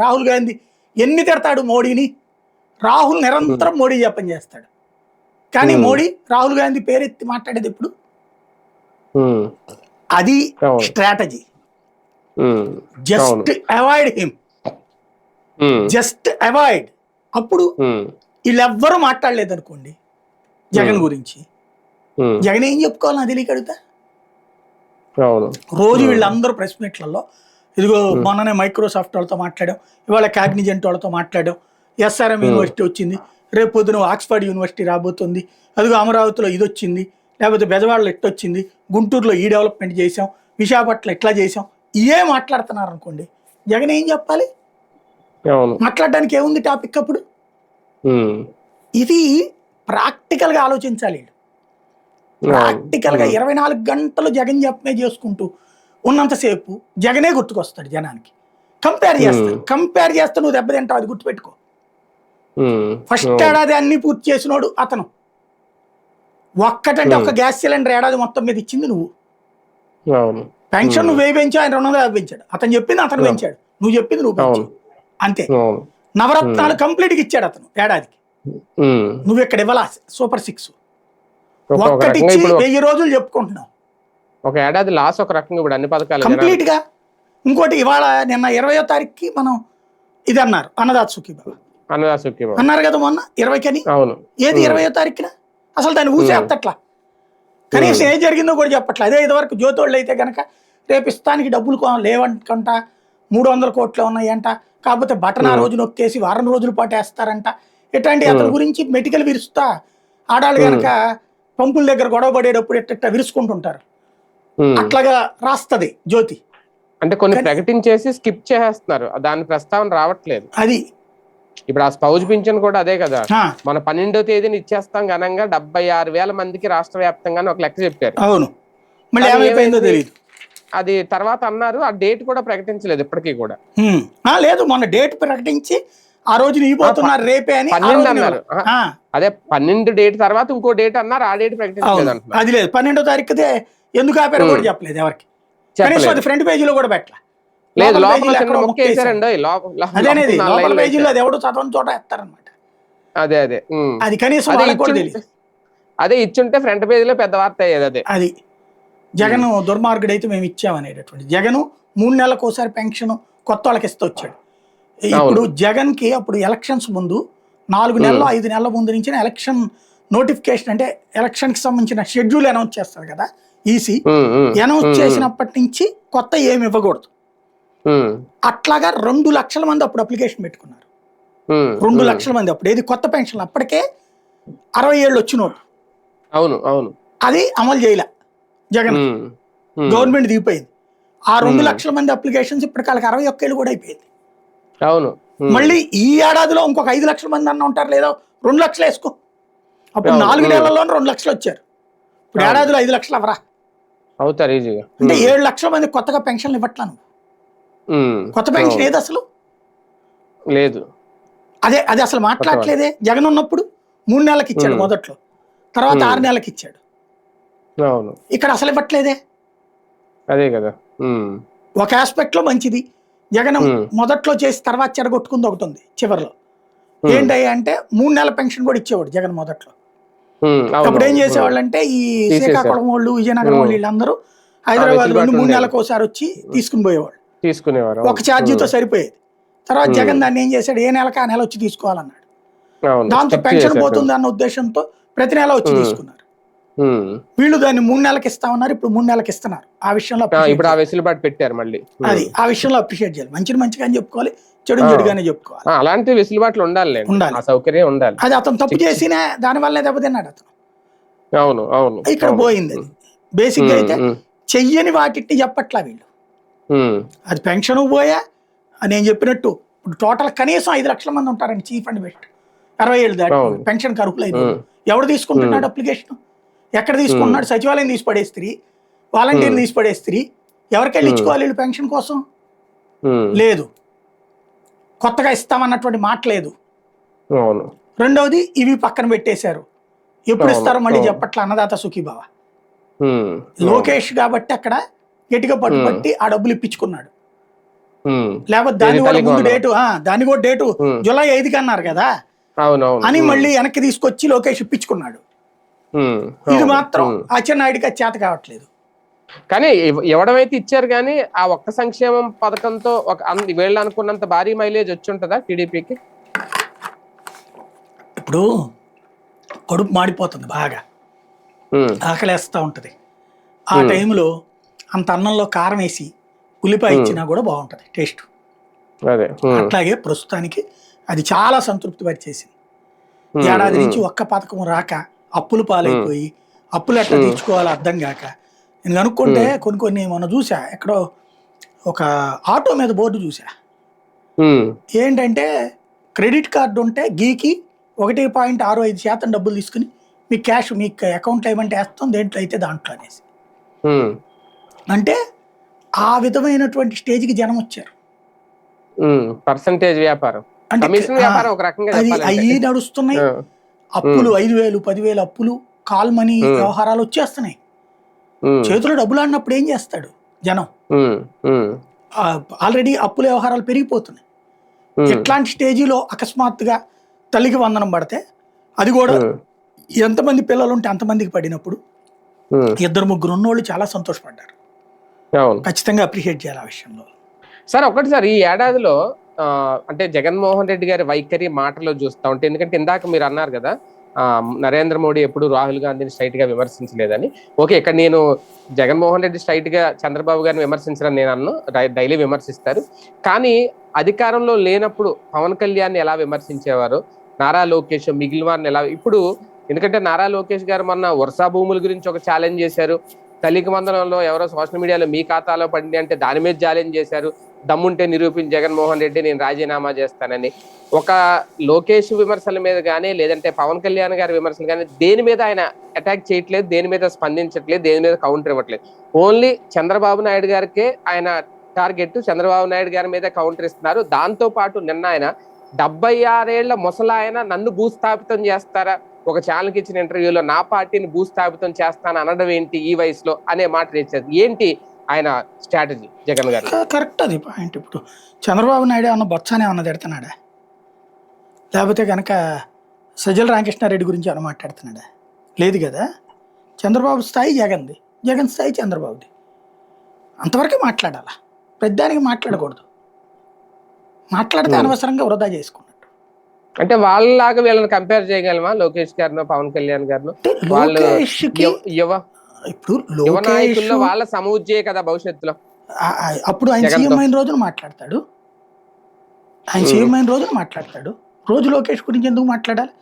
రాహుల్ గాంధీ ఎన్ని తిడతాడు మోడీని, రాహుల్ నిరంతరం మోడీ జపం చేస్తాడు. కానీ మోడీ రాహుల్ గాంధీ పేరెత్తి మాట్లాడేది ఎప్పుడు? అది strategy. Just avoid him, just avoid. అప్పుడు వీళ్ళెవ్వరూ మాట్లాడలేదు అనుకోండి జగన్ గురించి, జగన్ ఏం చెప్పుకోవాలి నాకు తెలియక అడుగుతా. రోజు వీళ్ళందరూ ప్రెస్ మీట్లలో ఇదిగో మొన్ననే మైక్రోసాఫ్ట్ వాళ్ళతో మాట్లాడాం, ఇవాళ కాగ్నిజెంట్ వాళ్ళతో మాట్లాడాం, ఎస్ఆర్ఎం యూనివర్సిటీ వచ్చింది, రేపు పొద్దున ఆక్స్ఫర్డ్ యూనివర్సిటీ రాబోతుంది, అదిగో అమరావతిలో ఇది వచ్చింది, లేకపోతే బెజవాడలో ఎట్టొచ్చింది, గుంటూరులో ఈ డెవలప్మెంట్ చేసాం, విశాఖపట్నం ఇట్లా చేసాం ఇవే మాట్లాడుతున్నారు అనుకోండి, జగన్ ఏం చెప్పాలి? అవును. మాట్లాడడానికి ఏముంది టాపిక్ అప్పుడు? ఉమ్. ఇది ప్రాక్టికల్ గా ఆలోచించాలి. ప్రాక్టికల్ గా 24 గంటలు జగన్ చెప్పమే చేసుకుంటూ ఉన్నంతసేపు జగనే గుర్తుకొస్తాడు జనానికి. కంపేర్ చేస్తా నువ్వు దెబ్బతింటావు, అది గుర్తుపెట్టుకో. ఫస్ట్ ఏడాది అన్ని పూర్తి చేసినోడు అతను. ఒక్కటంటే ఒక గ్యాస్ సిలిండర్ ఏడాది మొత్తం మీద ఇచ్చింది నువ్వు. పెన్షన్ నువ్వు 1000 పెంచావు, ఆయన 250 పెంచాడు. అతను చెప్పింది అతను పెంచాడు, నువ్వు చెప్పింది నువ్వు పెంచావు, అంతే. నవరత్నాలు కంప్లీట్ గా ఇచ్చాడు అతను ఏడాదికి, నువ్వు ఇక్కడ ఇవ్వాల సూపర్ 6 ఒక్కటి ఇచ్చి 1000 రోజులు చెప్పుకుంటున్నావు. ఒక ఏడాది లాస్ ఒక రకంగా ఇప్పుడు అన్ని పథకాలు కంప్లీట్ గా. ఇంకోటి ఇవాళ నిన్న 20వ తారీఖుకి మనం ఇది అన్నారు, అన్నదాత సుఖీభావ అన్నారు కదా మొన్న 20కని. ఏది 20వ తారీఖున? అసలు దాన్ని ఊసేస్తట్లా, కనీసం ఏం జరిగిందో కూడా చెప్పట్లా. అదే ఇదివరకు జ్యోతోళ్ళు అయితే కనుక రేపు ఇస్తానికి డబ్బులు లేవంట, 300 కోట్లు ఉన్నాయంట, కాకపోతే బటన్ ఆ రోజు నొక్కేసి వారం రోజుల పాటు వేస్తారంట. ఇట్లాంటి అతని గురించి మెటికల్ విరుస్తా ఆడాళ్ళు కనుక పంపుల దగ్గర గొడవ పడేటప్పుడు ఎట్ట విరుచుకుంటుంటారు, అట్లాగా రాస్తది జ్యోతి. అంటే కొన్ని ప్రకటించేసి స్కిప్ చేసేస్తున్నారు, దాని ప్రస్తావన రావట్లేదు. అది ఇప్పుడు ఆ స్పౌజ్ పింఛన్ కూడా అదే కదా, మన 12వ తేదీని ఇచ్చేస్తాం ఘనంగా 76,000 మందికి రాష్ట్ర వ్యాప్తంగా ఒక లెక్క చెప్పారు. అవును, మళ్ళీ ఏమైపోయిందో తెలియదు. అది తర్వాత అన్నారు, ఆ డేట్ కూడా ప్రకటించలేదు ఇప్పటికీ కూడా. లేదు, మొన్న డేట్ ప్రకటించి ఆ రోజు ఇవ్వబోతున్నారు రేపే అని 12 అన్నారు. అదే 12 డేట్ తర్వాత ఇంకో డేట్ అన్నారు, ఆ డేట్ ప్రకటించలేదు అంటున్నారు. అది లేదు, 12వ తారీఖుదే ఎందుకు ఆపారో కూడా చెప్పలేదు ఎవరికి. కనీసం అది ఫ్రంట్ పేజీలో కూడా పెట్టలే. లేదు, అదేనేది లోపల పేజీలో అది ఎవడు చదవని చోట వేస్తారనమాట. అదే అదే అది కనీసం అదే ఇచ్చుంటే ఫ్రంట్ పేజీలో పెద్ద వార్త అయ్యేది. అదే అది జగన్ దుర్మార్గుడు అయితే మేము ఇచ్చామనేటటువంటి. జగన్ 3 నెలలకు ఒకసారి పెన్షన్ కొత్త వాళ్ళకి ఇస్తూ వచ్చాడు. ఇప్పుడు జగన్ కి అప్పుడు ఎలక్షన్స్ ముందు 4 నెలలు 5 నెలల ముందు నుంచి ఎలక్షన్ నోటిఫికేషన్, అంటే ఎలక్షన్ కి సంబంధించిన షెడ్యూల్ అనౌన్స్ చేస్తారు కదా ఈసీ, అనౌన్స్ చేసినప్పటి నుంచి కొత్త ఏమి ఇవ్వకూడదు. అట్లాగా 2 లక్షల మంది అప్పుడు అప్లికేషన్ పెట్టుకున్నారు. 2 లక్షల మంది అప్పుడు. ఏది కొత్త పెన్షన్ అప్పటికే 60 ఏళ్ళు వచ్చినోడు. అవును అవును, అది అమలు చేయలే జగన్, గవర్నమెంట్ దిగిపోయింది. ఆ 2 లక్షల మంది అప్లికేషన్స్ ఇప్పటికి 61 ఏళ్ళు కూడా అయిపోయింది. అవును, మళ్ళీ ఈ ఏడాదిలో ఇంకొక 5 లక్షల మంది అన్న ఉంటారు, లేదా 2 లక్షలు వేసుకో. అప్పుడు 4 నెలల్లోనే 2 లక్షలు వచ్చారు. ఇప్పుడు ఏడాదిలో 5 లక్షలు అవరా అవుతారు ఈజీగా. అంటే 7 లక్షల మంది కొత్తగా పెన్షన్లు ఇవ్వట్లా నువ్వు. కొత్త పెన్షన్ ఏది అసలు లేదు. అది అసలు మాట్లాడలేదే. జగన్ ఉన్నప్పుడు 3 నెలలకు ఇచ్చాడు మొదట్లో, తర్వాత 6 నెలలకు ఇచ్చాడు. ఇక్కడ అసలు ఇవ్వట్లేదే. అదే కదా, ఒక ఆస్పెక్ట్ లో మంచిది. జగన్ మొదట్లో చేసి తర్వాత చెడగొట్టుకుంది ఒకటి ఉంది చివరిలో. ఏంటయ్యా అంటే 3 నెలల పెన్షన్ కూడా ఇచ్చేవాడు జగన్ మొదట్లో. అప్పుడు ఏం చేసేవాళ్ళు అంటే ఈ శ్రీకాకుళం వాళ్ళు, విజయనగరం వాళ్ళు వీళ్ళందరూ హైదరాబాద్ నుండి 3 నెలలకు ఒకసారి వచ్చి తీసుకునేవారు. ఒక ఛార్జీతో సరిపోయేది. తర్వాత జగన్ దాన్ని ఏం చేశాడు, ఏ నెలకి ఆ నెల వచ్చి తీసుకోవాలన్నాడు. దాంతో పెన్షన్ పోతుంది అన్న ఉద్దేశంతో ప్రతి నెల వచ్చి తీసుకున్నారు. వీళ్ళు దాన్ని 3 నెలలకు ఇస్తామన్నారు, ఇప్పుడు 3 నెలలకు ఇస్తున్నారు. ఆ విషయంలో పెట్టారు మళ్ళీ. అది ఆ విషయంలో అప్రిషియేట్ చేయాలి. మంచిగా చెప్పుకోవాలి, చెడుగానే చెప్పుకోవాలి. అలాంటి వెసులుబాట్లు ఉండాలి, సౌకర్యం ఉండాలి. అది అతను తప్పు చేసినా దాని వల్లనే దెబ్బతిన్నాడు అతను. అవును అవును, ఇక్కడ పోయింది. అది బేసిక్ గా అయితే చెయ్యని వాటిని చెప్పట్లా వీళ్ళు. అది పెన్షన్ పోయా నేను చెప్పినట్టు ఇప్పుడు టోటల్ కనీసం 5 లక్షల మంది ఉంటారండి చీఫ్ అండ్ బెస్ట్ 60 ఏళ్ళు దాటి పెన్షన్ అర్హులైన. ఎవడు తీసుకుంటున్నాడు అప్లికేషన్? ఎక్కడ తీసుకుంటున్నాడు? సచివాలయం తీసి పడేస్త్రీ, వాలంటీర్ తీసి పడేస్త్రీ. ఎవరికెళ్ళి ఇచ్చుకోవాలి వీళ్ళు పెన్షన్ కోసం? లేదు, కొత్తగా ఇస్తామన్నటువంటి మాట లేదు. రెండవది ఇవి పక్కన పెట్టేశారు. ఎప్పుడు ఇస్తారో మళ్ళీ చెప్పట్ల అన్నదాత సుఖీభావ. లోకేష్ కాబట్టి అక్కడ గట్టిగా పట్టుబట్టి ఆ డబ్బులు ఇప్పించుకున్నాడు. లేకపోతే దాన్ని కూడా డేటు జూలై 5కి అన్నారు కదా అని మళ్ళీ వెనక్కి తీసుకొచ్చి లోకేష్ ఇప్పించుకున్నాడు. ఇది మాత్రం అచ్చెన్నాయుడికి అది చేత కావట్లేదు. కానీ ఎవడమైతే ఇచ్చారు కానీ ఆ ఒక్క సంక్షేమం పథకంతో వీళ్ళు అనుకున్నంత భారీ మైలేజ్ వచ్చి ఉంటుందా టీడీపీకి? ఇప్పుడు కడుపు మాడిపోతుంది, బాగా ఆకలేస్తూ ఉంటుంది. ఆ టైంలో అంత అన్నంలో కారం వేసి ఉల్లిపాయ ఇచ్చినా కూడా బాగుంటుంది టేస్ట్. అట్లాగే ప్రస్తుతానికి అది చాలా సంతృప్తి పరిచేసింది. ఏడాది నుంచి ఒక్క పథకం రాక అప్పులు పాలైపోయి అప్పులు ఎట్లా తీర్చుకోవాలో అర్థం కాక నేను కనుక్కుంటే కొన్ని మనం చూసా ఎక్కడో ఒక ఆటో మీద బోర్డు చూసా, ఏంటంటే క్రెడిట్ కార్డు ఉంటే గీకి 1.65% డబ్బులు తీసుకుని మీకు క్యాష్ మీకు అకౌంట్లో ఏమంటే వేస్తాం, దేంట్లో అయితే దాంట్లో అనేసి. అంటే ఆ విధమైనటువంటి స్టేజ్కి జనం వచ్చారు. పర్సంటేజ్ వ్యాపారం, అంటే కమిషన్ వ్యాపారం ఒక రకంగా అది చెప్పాలంటే. అవి నడుస్తున్నాయి. అప్పులు 5,000, 10,000 అప్పులు, కాల్ మనీ వ్యవహారాలు వచ్చేస్తున్నాయి. చేతిలో డబ్బులు ఆడినప్పుడు ఏం చేస్తాడు జనం? ఆల్రెడీ అప్పుల వ్యవహారాలు పెరిగిపోతున్నాయి. ఇట్లాంటి స్టేజీలో అకస్మాత్తుగా తల్లికి వందనం పడితే, అది కూడా ఎంతమంది పిల్లలు ఉంటే అంతమందికి పడినప్పుడు 2-3 ఉన్నోళ్ళు చాలా సంతోషపడ్డారు. ఖచ్చితంగా అప్రిషియేట్ చేయాలి ఆ విషయంలో. సార్ ఒకటి సార్, ఈ ఏడాదిలో అంటే జగన్మోహన్ రెడ్డి గారి వైఖరి మాటలో చూస్తా ఉంటే, ఎందుకంటే ఇందాక మీరు అన్నారు కదా నరేంద్ర మోడీ ఎప్పుడు రాహుల్ గాంధీని స్ట్రైట్ గా విమర్శించలేదని. ఓకే, ఇక్కడ నేను జగన్మోహన్ రెడ్డి స్ట్రైట్ గా చంద్రబాబు గారిని విమర్శించడం నేను అన్ను, డైలీ విమర్శిస్తారు. కానీ అధికారంలో లేనప్పుడు పవన్ కళ్యాణ్ ఎలా విమర్శించేవారు, నారా లోకేష్ మిగిలిన వారిని ఎలా, ఇప్పుడు ఎందుకంటే నారా లోకేష్ గారు మొన్న వర్షా భూముల గురించి ఒక ఛాలెంజ్ చేశారు. తల్లికి వందనంలో ఎవరో సోషల్ మీడియాలో మీ ఖాతాలో పడింది అంటే దాని మీద ఛాలెంజ్ చేశారు. దమ్ముంటే నిరూపించి జగన్మోహన్ రెడ్డి నేను రాజీనామా చేస్తానని. ఒక లోకేష్ విమర్శల మీద కానీ, లేదంటే పవన్ కళ్యాణ్ గారి విమర్శలు కానీ, దేని మీద ఆయన అటాక్ చేయట్లేదు, దేని మీద స్పందించట్లేదు, దేని మీద కౌంటర్ ఇవ్వట్లేదు. ఓన్లీ చంద్రబాబు నాయుడు గారికే ఆయన టార్గెట్, చంద్రబాబు నాయుడు గారి మీద కౌంటర్ ఇస్తున్నారు. దాంతో పాటు నిన్న ఆయన 76 ఏళ్ల ముసలాయన నన్ను భూస్థాపితం చేస్తారా, ఒక ఛానల్కి ఇచ్చిన ఇంటర్వ్యూలో నా పార్టీని భూస్థాపితం చేస్తాను అనడం ఏంటి ఈ వయసులో అనే మాట రేచారు. ఏంటి ఆయన స్ట్రాటజీ జగన్ గారు? కరెక్ట్, అది పాయింట్. ఇప్పుడు చంద్రబాబు నాయుడు అన్న బొత్సానే అన్న తిడుతున్నాడా, లేకపోతే కనుక సజ్జల రామకృష్ణారెడ్డి గురించి ఏమన్నా మాట్లాడుతున్నాడా? లేదు కదా. చంద్రబాబు స్థాయి జగన్ది, జగన్ స్థాయి చంద్రబాబుది. అంతవరకే మాట్లాడాలా, పెద్దానికి మాట్లాడకూడదు. మాట్లాడితే అనవసరంగా వృధా చేసుకున్నట్టు. అంటే వాళ్ళలాగా వీళ్ళని కంపేర్ చేయగలమా, లోకేష్ గారినో పవన్ కళ్యాణ్ గారినో? వాళ్ళు ఇప్పుడు యువ నాయకుల్లో వాళ్ళ సమూజ్జే కదా భవిష్యత్తులో. అప్పుడు ఆయన సీఎం అయిన రోజున మాట్లాడతాడు, ఆయన సీఎం అయిన రోజున మాట్లాడతాడు. రోజు లోకేష్ గురించి ఎందుకు మాట్లాడాలి?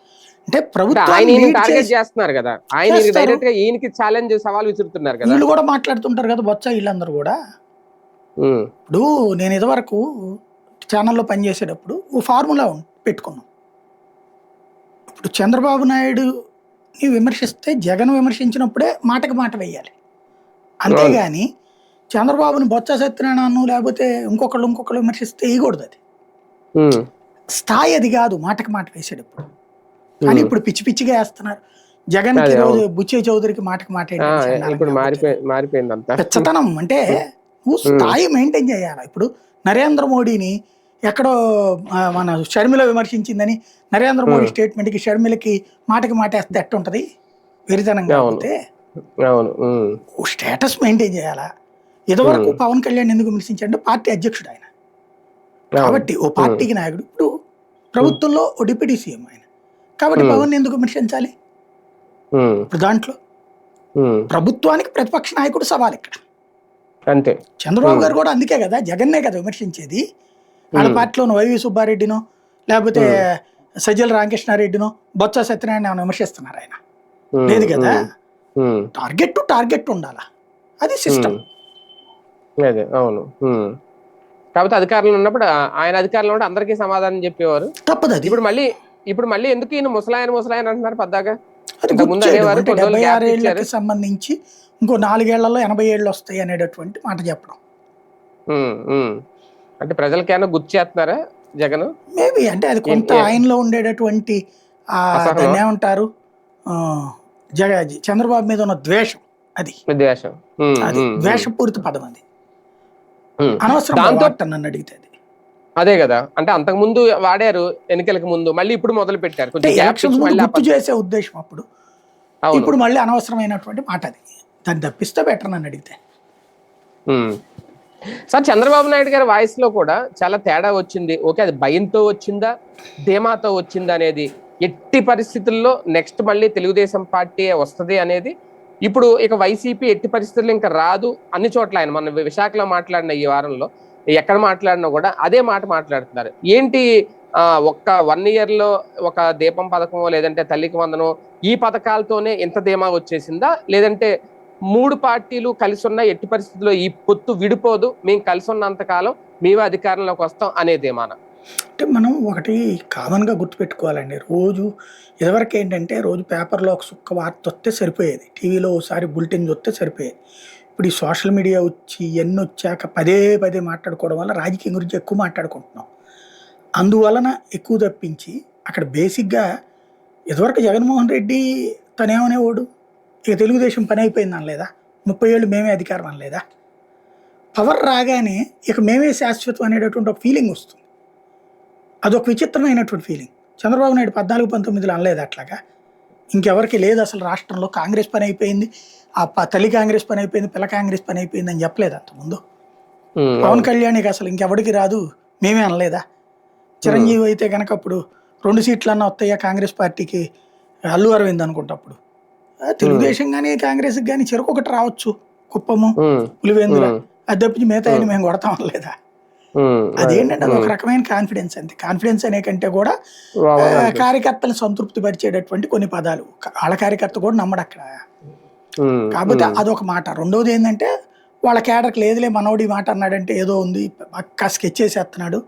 అంటే ప్రభుత్వం టార్గెట్ చేస్తున్నారు కదా, ఆయన డైరెక్ట్ గా ఈయనకి ఛాలెంజ్ సవాల్ విసురుతున్నారు కదా. వీళ్ళు కూడా మాట్లాడుతుంటారు కదా, బొత్స వీళ్ళందరూ కూడా. ఇప్పుడు నేను ఇదివరకు ఛానల్లో పనిచేసేటప్పుడు ఓ ఫార్ములా పెట్టుకున్నాం. ఇప్పుడు చంద్రబాబు నాయుడుని విమర్శిస్తే జగన్ విమర్శించినప్పుడే మాటకు మాట వేయాలి. అంతేగాని చంద్రబాబుని బొత్స సత్యనారాయణ లేకపోతే ఇంకొకళ్ళు విమర్శిస్తే ఇవ్వకూడదు. అది స్థాయి అది కాదు, మాటకు మాట వేసేటప్పుడు. కానీ ఇప్పుడు పిచ్చి పిచ్చిగా వేస్తున్నారు. జగన్ కి రోజు బుచ్చయ్య చౌదరికి మాటకు మాట పెచ్చతనం. అంటే నువ్వు స్థాయి మెయింటైన్ చేయాలి. ఇప్పుడు నరేంద్ర మోడీని ఎక్కడో మన షర్మిల విమర్శించిందని నరేంద్ర మోడీ స్టేట్మెంట్ కి షర్మిలకి మాటకి మాటేస్తే ఎట్టుంటది? వెరితనంగా పోతే స్టేటస్ మెయింటైన్ చేయాలా. ఇదివరకు పవన్ కళ్యాణ్ ఎందుకు విమర్శించాడంటే పార్టీ అధ్యక్షుడు ఆయన కాబట్టి, ఓ పార్టీకి నాయకుడు. ఇప్పుడు ప్రభుత్వంలో ఓ డిప్యూటీ సీఎం ఆయన కాబట్టి పవన్ ఎందుకు విమర్శించాలి? ఇప్పుడు దాంట్లో ప్రభుత్వానికి ప్రతిపక్ష నాయకుడు సవాల్ ఇక్కడ. అంతే. చంద్రబాబు గారు కూడా అందుకే కదా జగన్నే కదా విమర్శించేది. వాళ్ళ పార్టీలోనూ వైవి సుబ్బారెడ్డినో లేకపోతే సజ్జల రామకృష్ణారెడ్డినో బొత్స సత్యనారాయణ విమర్శిస్తున్నారు. ఆయన లేదు కదా. టార్గెట్ ఉండాలా, అది సిస్టమ్. అవును. కాబట్టి అధికారంలో ఉన్నప్పుడు ఆయన అధికారంలో ఉంటే అందరికీ సమాధానం చెప్పేవారు. తప్పదు అది. ఇప్పుడు మళ్ళీ ఎందుకు ఈయన ముసలాయన అంటున్నారు పద్దాగా? 76 ఏళ్ళకి సంబంధించి ఇంకో 4 ఏళ్లలో 80 ఏళ్ళు వస్తాయి అనేటటువంటి మాట చెప్పడం. అంటే ప్రజలకైనా గుర్తు చేస్తున్నారా జగన్? మేబీ అంటే అది కొంత ఆయనలో ఉండేటటువంటి దాన్ని ఏమంటారు, చంద్రబాబు మీద ఉన్న ద్వేషం. అది ద్వేషపూరిత పదం. అది అనవసరం నన్ను అడిగితే. అది అదే కదా. అంటే అంతకు ముందు వాడారు ఎన్నికలకు ముందు, మళ్ళీ ఇప్పుడు మొదలు పెట్టారు గుర్తు చేసే ఉద్దేశం. అప్పుడు ఇప్పుడు మళ్ళీ అనవసరమైనటువంటి మాట. అది దాన్ని తప్పిస్తే బెటర్ నన్ను అడిగితే. సార్, చంద్రబాబు నాయుడు గారి వాయిస్ లో కూడా చాలా తేడా వచ్చింది. ఓకే, అది భయంతో వచ్చిందా ధీమాతో వచ్చిందా అనేది, ఎట్టి పరిస్థితుల్లో నెక్స్ట్ మళ్ళీ తెలుగుదేశం పార్టీ వస్తుంది అనేది. ఇప్పుడు ఇక వైసీపీ ఎట్టి పరిస్థితుల్లో ఇంకా రాదు అన్ని చోట్ల. ఆయన మన విశాఖలో మాట్లాడిన ఈ వారంలో ఎక్కడ మాట్లాడినా కూడా అదే మాట మాట్లాడుతున్నారు. ఏంటి ఒక్క 1 year లో ఒక దీపం పథకం లేదంటే తల్లికి వందనం ఈ పథకాలతోనే ఇంత ధీమా వచ్చేసిందా, లేదంటే మూడు పార్టీలు కలిసి ఉన్న ఎట్టి పరిస్థితుల్లో ఈ పొత్తు విడిపోదు, మేము కలిసి ఉన్నంత కాలం మేమే అధికారంలోకి వస్తాం అనేదేమాన? అంటే మనం ఒకటి కామన్గా గుర్తుపెట్టుకోవాలండి. రోజు ఇదివరకు ఏంటంటే రోజు పేపర్లో ఒక సుక్క వార్త వస్తే సరిపోయేది, టీవీలో ఒకసారి బులెటిన్ చూస్తే సరిపోయేది. ఇప్పుడు ఈ సోషల్ మీడియా వచ్చి ఇవన్నీ వచ్చాక పదే పదే మాట్లాడుకోవడం వల్ల రాజకీయం గురించి ఎక్కువ మాట్లాడుకుంటున్నాం. అందువలన ఎక్కువ తప్పించి అక్కడ బేసిక్గా ఇదివరకు జగన్మోహన్ రెడ్డి తనేమనేవాడు, ఇక తెలుగుదేశం పని అయిపోయింది అనలేదా, 30 ఏళ్ళు మేమే అధికారం అనలేదా? పవర్ రాగానే ఇక మేమే శాశ్వతం అనేటటువంటి ఒక ఫీలింగ్ వస్తుంది. అదొక విచిత్రమైనటువంటి ఫీలింగ్. చంద్రబాబు నాయుడు 14-19లో అనలేదు అట్లాగా. ఇంకెవరికి లేదు అసలు రాష్ట్రంలో కాంగ్రెస్ పని అయిపోయింది, ఆ తల్లి కాంగ్రెస్ పని అయిపోయింది, పిల్ల కాంగ్రెస్ పని అయిపోయింది అని చెప్పలేదు అంతకుముందు. పవన్ కళ్యాణ్కి అసలు ఇంకెవరికి రాదు మేమే అనలేదా? చిరంజీవి అయితే కనుక అప్పుడు 2 సీట్లన్నా వస్తాయా కాంగ్రెస్ పార్టీకి, అల్లు అరవింద్ అనుకుంటా అప్పుడు. తెలుగుదేశం కానీ కాంగ్రెస్కి కానీ చెరొకటి రావచ్చు, కుప్పము పులివెందుల, అది తప్పించి మిగతా ఆయన మేము కొడతాం అనలేదా? అదేంటంటే అది ఒక రకమైన కాన్ఫిడెన్స్. అంతే. కాన్ఫిడెన్స్ అనే కంటే కూడా కార్యకర్తలు సంతృప్తి పరిచేటటువంటి కొన్ని పదాలు. వాళ్ళ కార్యకర్త కూడా నమ్మడు అక్కడ. కాకపోతే అదొక మాట. రెండోది ఏంటంటే వాళ్ళ కేడర్కి లేదులే మనోడి మాట అన్నాడంటే ఏదో ఉంది, పక్కా స్కెచ్ చేసేస్తున్నాడు.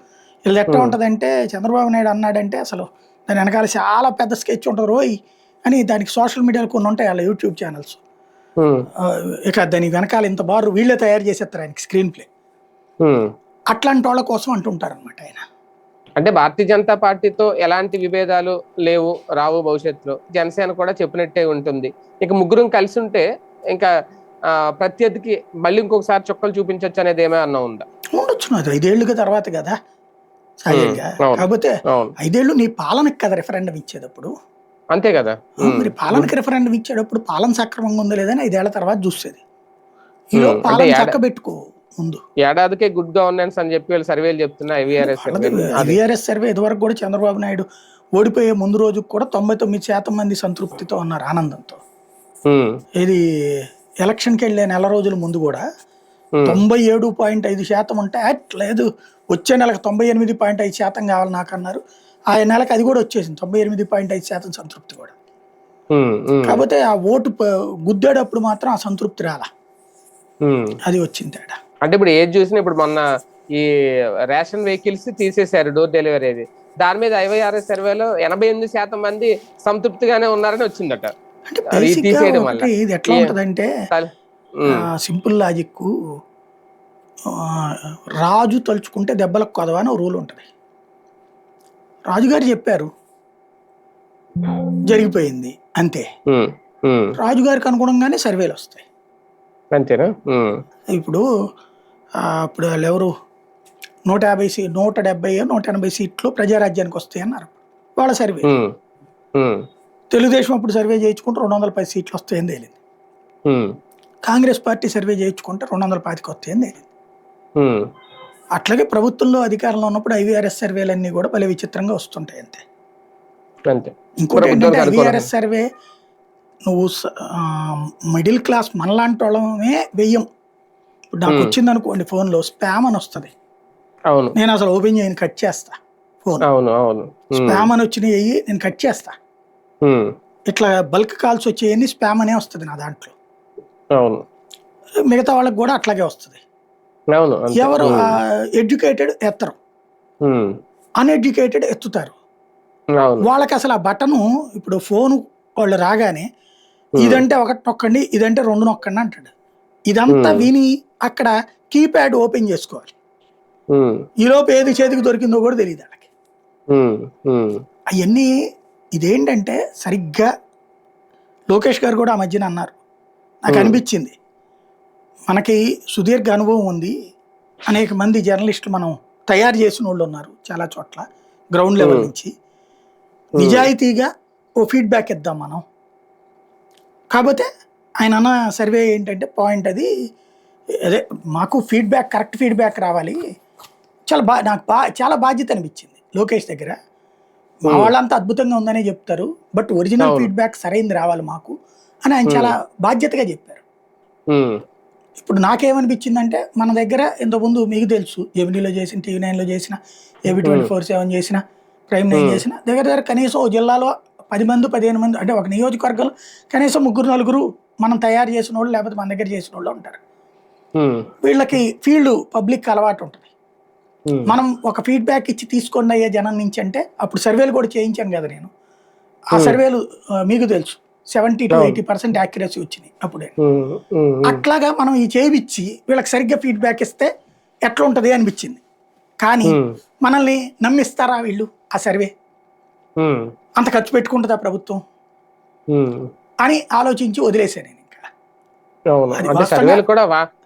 వీళ్ళు ఎట్లా ఉంటుందంటే చంద్రబాబు నాయుడు అన్నాడంటే అసలు దాని వెనకాల చాలా పెద్ద స్కెచ్ ఉంటుంది రోయ్ అని. దానికి సోషల్ మీడియాలో కొన్ని ఉంటాయి వాళ్ళ యూట్యూబ్ ఛానల్స్. ఇక దాని వెనకాల ఇంత బారు వీళ్ళే తయారు చేసేస్తారు ఆయనకి స్క్రీన్ ప్లే. అట్లాంటి వాళ్ళ కోసం అంటుంటారు అనమాట ఆయన. అంటే భారతీయ జనతా పార్టీతో ఎలాంటి విభేదాలు లేవు, రావు భవిష్యత్తులో. జనసేన కూడా చెప్పినట్టే ఉంటుంది. ఇక ముగ్గురం కలిసి ఉంటే ఇంకా ప్రత్యర్థికి మళ్ళీ ఇంకొకసారి చుక్కలు చూపించవచ్చు అనేది ఏమైనా ఉందా? ఉండొచ్చు. అది 5 ఏళ్ళుగా తర్వాత కదా సహజంగా. కాకపోతే 5 ఏళ్ళు నీ పాలనకి కదా రిఫరెండం ఇచ్చేటప్పుడు. అంతే కదా. మరి పాలనకి రిఫరెండం ఇచ్చేటప్పుడు పాలన సక్రమంగా ఉందో లేదని 5 ఏళ్ల తర్వాత చూసేది. ఈలో పాలన చక్కబెట్టుకో ముందు. ఏడాదికే గుడ్ గవర్నెన్స్ అని చెప్పి వాళ్ళు సర్వేలు చెప్తున్నా. ఐవీఆర్ఎస్ సర్వే ఇదివరకు కూడా చంద్రబాబు నాయుడు ఓడిపోయే ముందు రోజుకు కూడా 99% మంది సంతృప్తితో ఉన్నారు, ఆనందంతో. ఇది ఎలక్షన్కి వెళ్ళే నెల రోజుల ముందు కూడా 97.5% ఉంటే లేదు వచ్చే నెలకు 98.5% కావాలి నాకు అన్నారు. ఆ నెలకు అది కూడా వచ్చేసింది 98.5% సంతృప్తి కూడా. కాకపోతే ఆ ఓటు గుద్దేటప్పుడు మాత్రం ఆ సంతృప్తి రాలా, అది వచ్చింది తేడా. అంటే ఇప్పుడు ఏది చూసినా ఇప్పుడు మొన్న ఈ రేషన్ వెహికల్స్ తీసేశారు డోర్ డెలివరీ. దాని మీద ఐవీఆర్ఎస్ సర్వేలో 88% మంది సంతృప్తిగానే ఉన్నారని వచ్చిందట. తీసేయడం వల్ల ఇది ఎట్లా ఉంటదంటే సింపుల్ లాజిక్. రాజు తలుచుకుంటే దెబ్బలకు కొదవా అని రూల్ ఉంటుంది. రాజుగారు చెప్పారు, జరిగిపోయింది అంతే. రాజుగారికి అనుగుణంగానే సర్వేలు వస్తాయి అంతేనా? ఇప్పుడు వాళ్ళు ఎవరు 170-180 సీట్లు ప్రజారాజ్యానికి వస్తాయి అన్నారు వాళ్ళ సర్వే. తెలుగుదేశం అప్పుడు సర్వే చేయించుకుంటే 210 సీట్లు వస్తాయని తేలింది. కాంగ్రెస్ పార్టీ సర్వే చేయించుకుంటే 225 వస్తాయని తేలింది. అట్లాగే ప్రభుత్వంలో అధికారంలో ఉన్నప్పుడు ఐవీఆర్ఎస్ సర్వేలన్నీ కూడా భలే విచిత్రంగా వస్తుంటాయి అంతే. ఇంకోటి ఏంటంటే ఐవీఆర్ఎస్ సర్వే నువ్వు మిడిల్ క్లాస్ మనలాంటి వాళ్ళమే వెయ్యం. ఇప్పుడు నాకు వచ్చింది అనుకోండి ఫోన్లో స్పామ్ అని వస్తుంది, నేను అసలు ఓపెన్ చేయని కట్ చేస్తా ఫోన్. స్పామ్ అని వచ్చినాయి నేను కట్ చేస్తా. ఇట్లా బల్క్ కాల్స్ వచ్చేయన్ని స్పామ్ అనే వస్తుంది నా దాంట్లో. మిగతా వాళ్ళకి కూడా అట్లాగే వస్తుంది. ఎవరు ఎడ్యుకేటెడ్ ఎత్తరు, అన్ఎడ్యుకేటెడ్ ఎత్తుతారు. వాళ్ళకి అసలు ఆ బటను ఇప్పుడు ఫోన్ వాళ్ళు రాగానే ఇదంటే 1 నొక్కండి, ఇదంటే 2 నొక్కండి అంటాడు. ఇదంతా విని అక్కడ కీప్యాడ్ ఓపెన్ చేసుకోవాలి. ఈలోపు ఏది చేతికి దొరికిందో కూడా తెలియదు వాళ్ళకి. అవన్నీ ఇదేంటంటే సరిగ్గా లోకేష్ గారు కూడా ఆ మధ్యన అన్నారు, నాకు అనిపించింది మనకి సుదీర్ఘ అనుభవం ఉంది, అనేక మంది జర్నలిస్టులు మనం తయారు చేసిన వాళ్ళు ఉన్నారు చాలా చోట్ల గ్రౌండ్ లెవెల్ నుంచి. నిజాయితీగా ఓ ఫీడ్బ్యాక్ ఇద్దాం మనం. కాకపోతే ఆయన అన్న సర్వే ఏంటంటే పాయింట్ అది అదే మాకు ఫీడ్బ్యాక్ కరెక్ట్ ఫీడ్బ్యాక్ రావాలి. నాకు చాలా బాధ్యత అనిపించింది లోకేష్ దగ్గర. మా వాళ్ళంతా అద్భుతంగా ఉందనే చెప్తారు, బట్ ఒరిజినల్ ఫీడ్బ్యాక్ సరైనది రావాలి మాకు అని ఆయన చాలా బాధ్యతగా చెప్పారు. ఇప్పుడు నాకేమనిపించిందంటే మన దగ్గర ఇంతకుముందు మీకు తెలుసు జెమినీలో చేసిన, TV9లో చేసిన, AB24/7 చేసిన, Prime 9 చేసిన, దగ్గర కనీసం ఓ జిల్లాలో 10 మంది 15 మంది అంటే ఒక నియోజకవర్గంలో కనీసం 3-4 మనం తయారు చేసిన వాళ్ళు లేకపోతే మన దగ్గర చేసిన వాళ్ళు ఉంటారు. ఉమ్, వీళ్ళకి ఫీల్డ్ పబ్లిక్ అలవాటు ఉంటుంది. ఉమ్, మనం ఒక ఫీడ్బ్యాక్ ఇచ్చి తీసుకోండి అయ్యే జనం నుంచి అంటే అప్పుడు సర్వేలు కూడా చేయించాను కదా నేను. ఆ సర్వేలు మీకు తెలుసు 70 to 80% యాక్యురసీ వచ్చినాయి అప్పుడే. ఉమ్, ఉమ్, ఉమ్, అట్లాగా మనం ఈ చేయించి వీళ్ళకి సరిగ్గా ఫీడ్బ్యాక్ ఇస్తే ఎట్లా ఉంటుంది అనిపించింది. కానీ ఉమ్, మనల్ని నమ్మిస్తారా వీళ్ళు ఆ సర్వే? ఉమ్, అంత ఖర్చు పెట్టుకుంటుందా ప్రభుత్వం ఉమ్. అని ఆలోచించి వదిలేశాను నేను. ఇంకా అవును, అది అంటే వాస్తవంగా సర్వేలు కూడా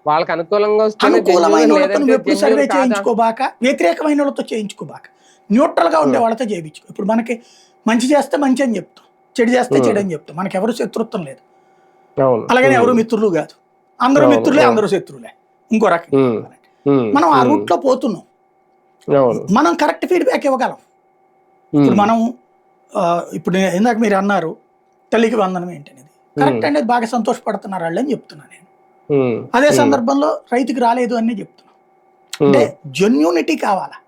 వాళ్ళకి అనుకూలంగా వస్తేనే అనుకూలమైన జెన్యూన్, వాళ్ళతో లేదంటే నువ్వు ఎప్పుడు జెన్యూన్ సర్వే కాదా. చేయించుకోబాక, వ్యతిరేకమైన వాళ్ళతో చేయించుకోబాక, న్యూట్రల్గా ఉండే వాళ్ళతో చేయించుకో. ఇప్పుడు మనకి మంచి చేస్తే మంచి అని చెప్తాం, చెడు చేస్తే చెడు అని చెప్తాం. మనకి ఎవరు శత్రుత్వం లేదు, అవును. అలాగని ఎవరు మిత్రులు కాదు. అందరూ అవును, మిత్రులే, అవును. అందరూ శత్రువులే. ఇంకో రకంగా ఉమ్, చెప్పాలంటే ఉమ్, మనం ఆ ఉమ్, రూట్లో పోతున్నాం. అవును. మనం కరెక్ట్ ఫీడ్బ్యాక్ ఇవ్వగలం. ఇప్పుడు ఉమ్, మనం ఇప్పుడు ఇందాక మీరు అన్నారు తల్లికి వందనం ఏంటి అనేది కరెక్ట్ అనేది, బాగా సంతోషపడుతున్నారు వాళ్ళు అని చెప్తున్నాను నేను. ఉమ్, అదే ఉమ్, సందర్భంలో రైతుకి రాలేదు అని చెప్తున్నాను. అంటే జెన్యూనిటీ కావాలా.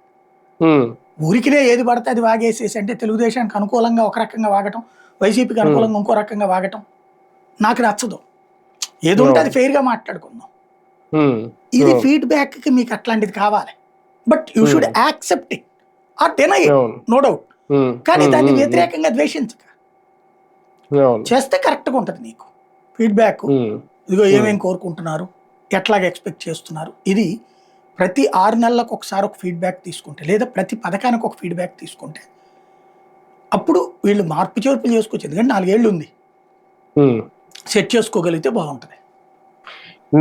ఉమ్, ఊరికినే ఏది పడితే అది వాగేసేసి, అంటే తెలుగుదేశానికి అనుకూలంగా ఒక రకంగా వాగటం, వైసీపీకి అనుకూలంగా ఇంకో రకంగా వాగటం నాకు నచ్చదు. ఏది ఉంటే అది ఫెయిర్గా మాట్లాడుకుందాం. ఉమ్, ఇది అవును, ఫీడ్బ్యాక్కి మీకు అట్లాంటిది కావాలి. But you um, should accept it or deny it, అవును, నో డౌట్. ఉమ్, కానీ ఉమ్, దాన్ని ఉమ్, వ్యతిరేకంగా ద్వేషించక అవును, చేస్తే కరెక్ట్గా ఉంటుంది నీకు ఫీడ్బ్యాక్. ఉమ్, ఇదిగో ఉమ్, ఏమేమి కోరుకుంటున్నారు, ఎట్లాగ ఎక్స్పెక్ట్ చేస్తున్నారు. ఇది ప్రతి 6 నెలలకు ఒకసారి ఒక ఫీడ్బ్యాక్ తీసుకుంటే, లేదా ప్రతి పథకానికి ఒక ఫీడ్బ్యాక్ తీసుకుంటే అప్పుడు వీళ్ళు మార్పు చేర్పులు చేసుకోవచ్చు. ఎందుకంటే 4 ఏళ్ళు ఉంది, ఉమ్. సెట్ చేసుకోగలిగితే బాగుంటుంది.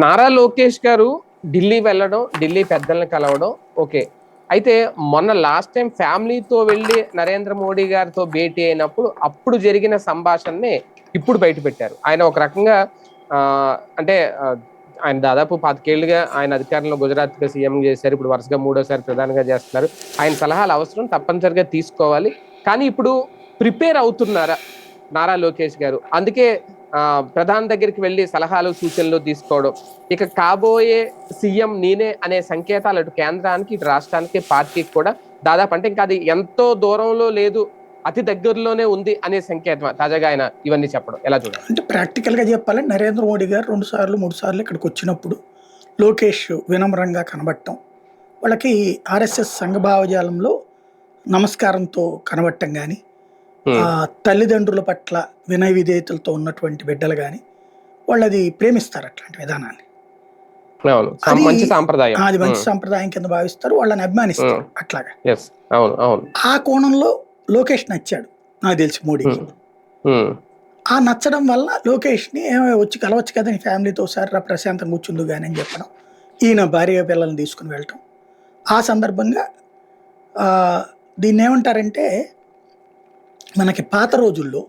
నారా లోకేష్ గారు ఢిల్లీ వెళ్ళడం, ఢిల్లీ పెద్దల్ని కలవడం ఓకే. అయితే మొన్న లాస్ట్ టైం ఫ్యామిలీతో వెళ్ళి నరేంద్ర మోడీ గారితో భేటీ అయినప్పుడు అప్పుడు జరిగిన సంభాషణని ఇప్పుడు బయట పెట్టారు. ఆయన ఒక రకంగా ఆ అంటే ఆయన దాదాపు 25 ఏళ్లుగా ఆయన అధికారంలో గుజరాత్ గా సీఎం చేశారు. ఇప్పుడు వరుసగా 3వ సారి ప్రధానిగా చేస్తున్నారు. ఆయన సలహాలు అవసరం, తప్పనిసరిగా తీసుకోవాలి. కానీ ఇప్పుడు ప్రిపేర్ అవుతున్నారా నారా లోకేష్ గారు? అందుకే ప్రధాని దగ్గరికి వెళ్ళి సలహాలు సూచనలు తీసుకోవడం, ఇక కాబోయే సీఎం నేనే అనే సంకేతాలు అటు కేంద్రానికి, ఇటు రాష్ట్రానికి, పార్టీకి కూడా దాదాపు, అంటే ఇంకా అది ఎంతో దూరంలో లేదు, అతి దగ్గరలోనే ఉంది అనే సంకేతం తాజాగా ఆయన ఇవన్నీ చెప్పడం ఎలా చూడాలి? అంటే ప్రాక్టికల్గా చెప్పాలంటే నరేంద్ర మోడీ గారు 2 సార్లు 3 సార్లు ఇక్కడికి వచ్చినప్పుడు లోకేష్ వినమ్రంగా కనబడటం, వాళ్ళకి ఆర్ఎస్ఎస్ సంఘభావజాలంలో నమస్కారంతో కనబడటం కానీ, తల్లిదండ్రుల పట్ల వినయ విధేయతలతో ఉన్నటువంటి బిడ్డలు కానీ వాళ్ళు అది ప్రేమిస్తారు అట్లాంటి విధానాన్ని. అవును, అది మంచి సాంప్రదాయం. అది మంచి సాంప్రదాయం కింద భావిస్తారు, వాళ్ళని అభిమానిస్తారు అట్లాగా. అవును, అవును. ఆ కోణంలో లోకేష్ నచ్చాడు నాకు తెలిసి మోడీకి. ఆ నచ్చడం వల్ల లోకేష్ని వచ్చి కలవచ్చు కదా నీ ఫ్యామిలీతో ఒకసారి ప్రశాంతంగా కూర్చుందు కానీ అని చెప్పడం, ఈయన భార్య పిల్లల్ని తీసుకుని వెళ్ళటం. ఆ సందర్భంగా దీన్ని ఏమంటారంటే, మనకి పాత రోజుల్లో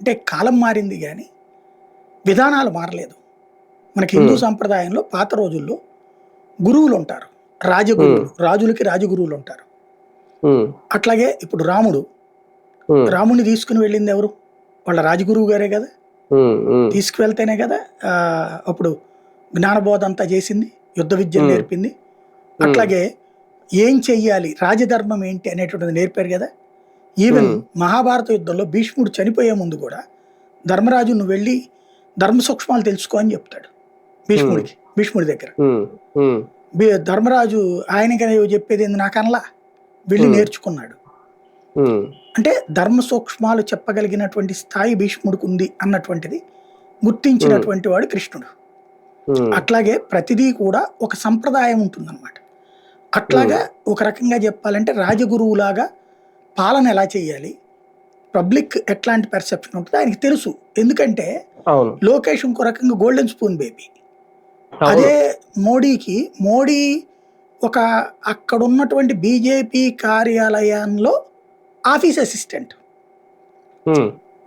అంటే కాలం మారింది కానీ విధానాలు మారలేదు. మనకి హిందూ సంప్రదాయంలో పాత రోజుల్లో గురువులు ఉంటారు, రాజగురువులు, రాజులకి రాజగురువులు ఉంటారు. అట్లాగే ఇప్పుడు రాముడిని తీసుకుని వెళ్ళింది ఎవరు? వాళ్ళ రాజగురువు గారే కదా. తీసుకువెళ్తేనే కదా అప్పుడు జ్ఞానబోధ అంతా చేసింది, యుద్ధ విద్యను నేర్పింది. అట్లాగే ఏం చెయ్యాలి, రాజధర్మం ఏంటి అనేటువంటిది నేర్పారు కదా. ఈవెన్ మహాభారత యుద్ధంలో భీష్ముడు చనిపోయే ముందు కూడా ధర్మరాజు నువ్వు వెళ్ళి ధర్మ సూక్ష్మాలు తెలుసుకో అని చెప్తాడు భీష్ముడి దగ్గర. ధర్మరాజు ఆయనకి చెప్పేది నాకనలా వెళ్ళి నేర్చుకున్నాడు. అంటే ధర్మ సూక్ష్మాలు చెప్పగలిగినటువంటి స్థాయి భీష్ముడికి ఉంది అన్నటువంటిది గుర్తించినటువంటి వాడు కృష్ణుడు. అట్లాగే ప్రతిదీ కూడా ఒక సంప్రదాయం ఉంటుందన్నమాట. అట్లాగా ఒక రకంగా చెప్పాలంటే రాజగురువులాగా పాలన ఎలా చేయాలి, పబ్లిక్ ఎట్లాంటి పర్సెప్షన్ ఉంటుందో ఆయనకి తెలుసు. ఎందుకంటే లోకేష్ ఇంకో రకంగా గోల్డెన్ స్పూన్ బేబీ. అదే మోడీ ఒక అక్కడ ఉన్నటువంటి బీజేపీ కార్యాలయంలో ఆఫీస్ అసిస్టెంట్.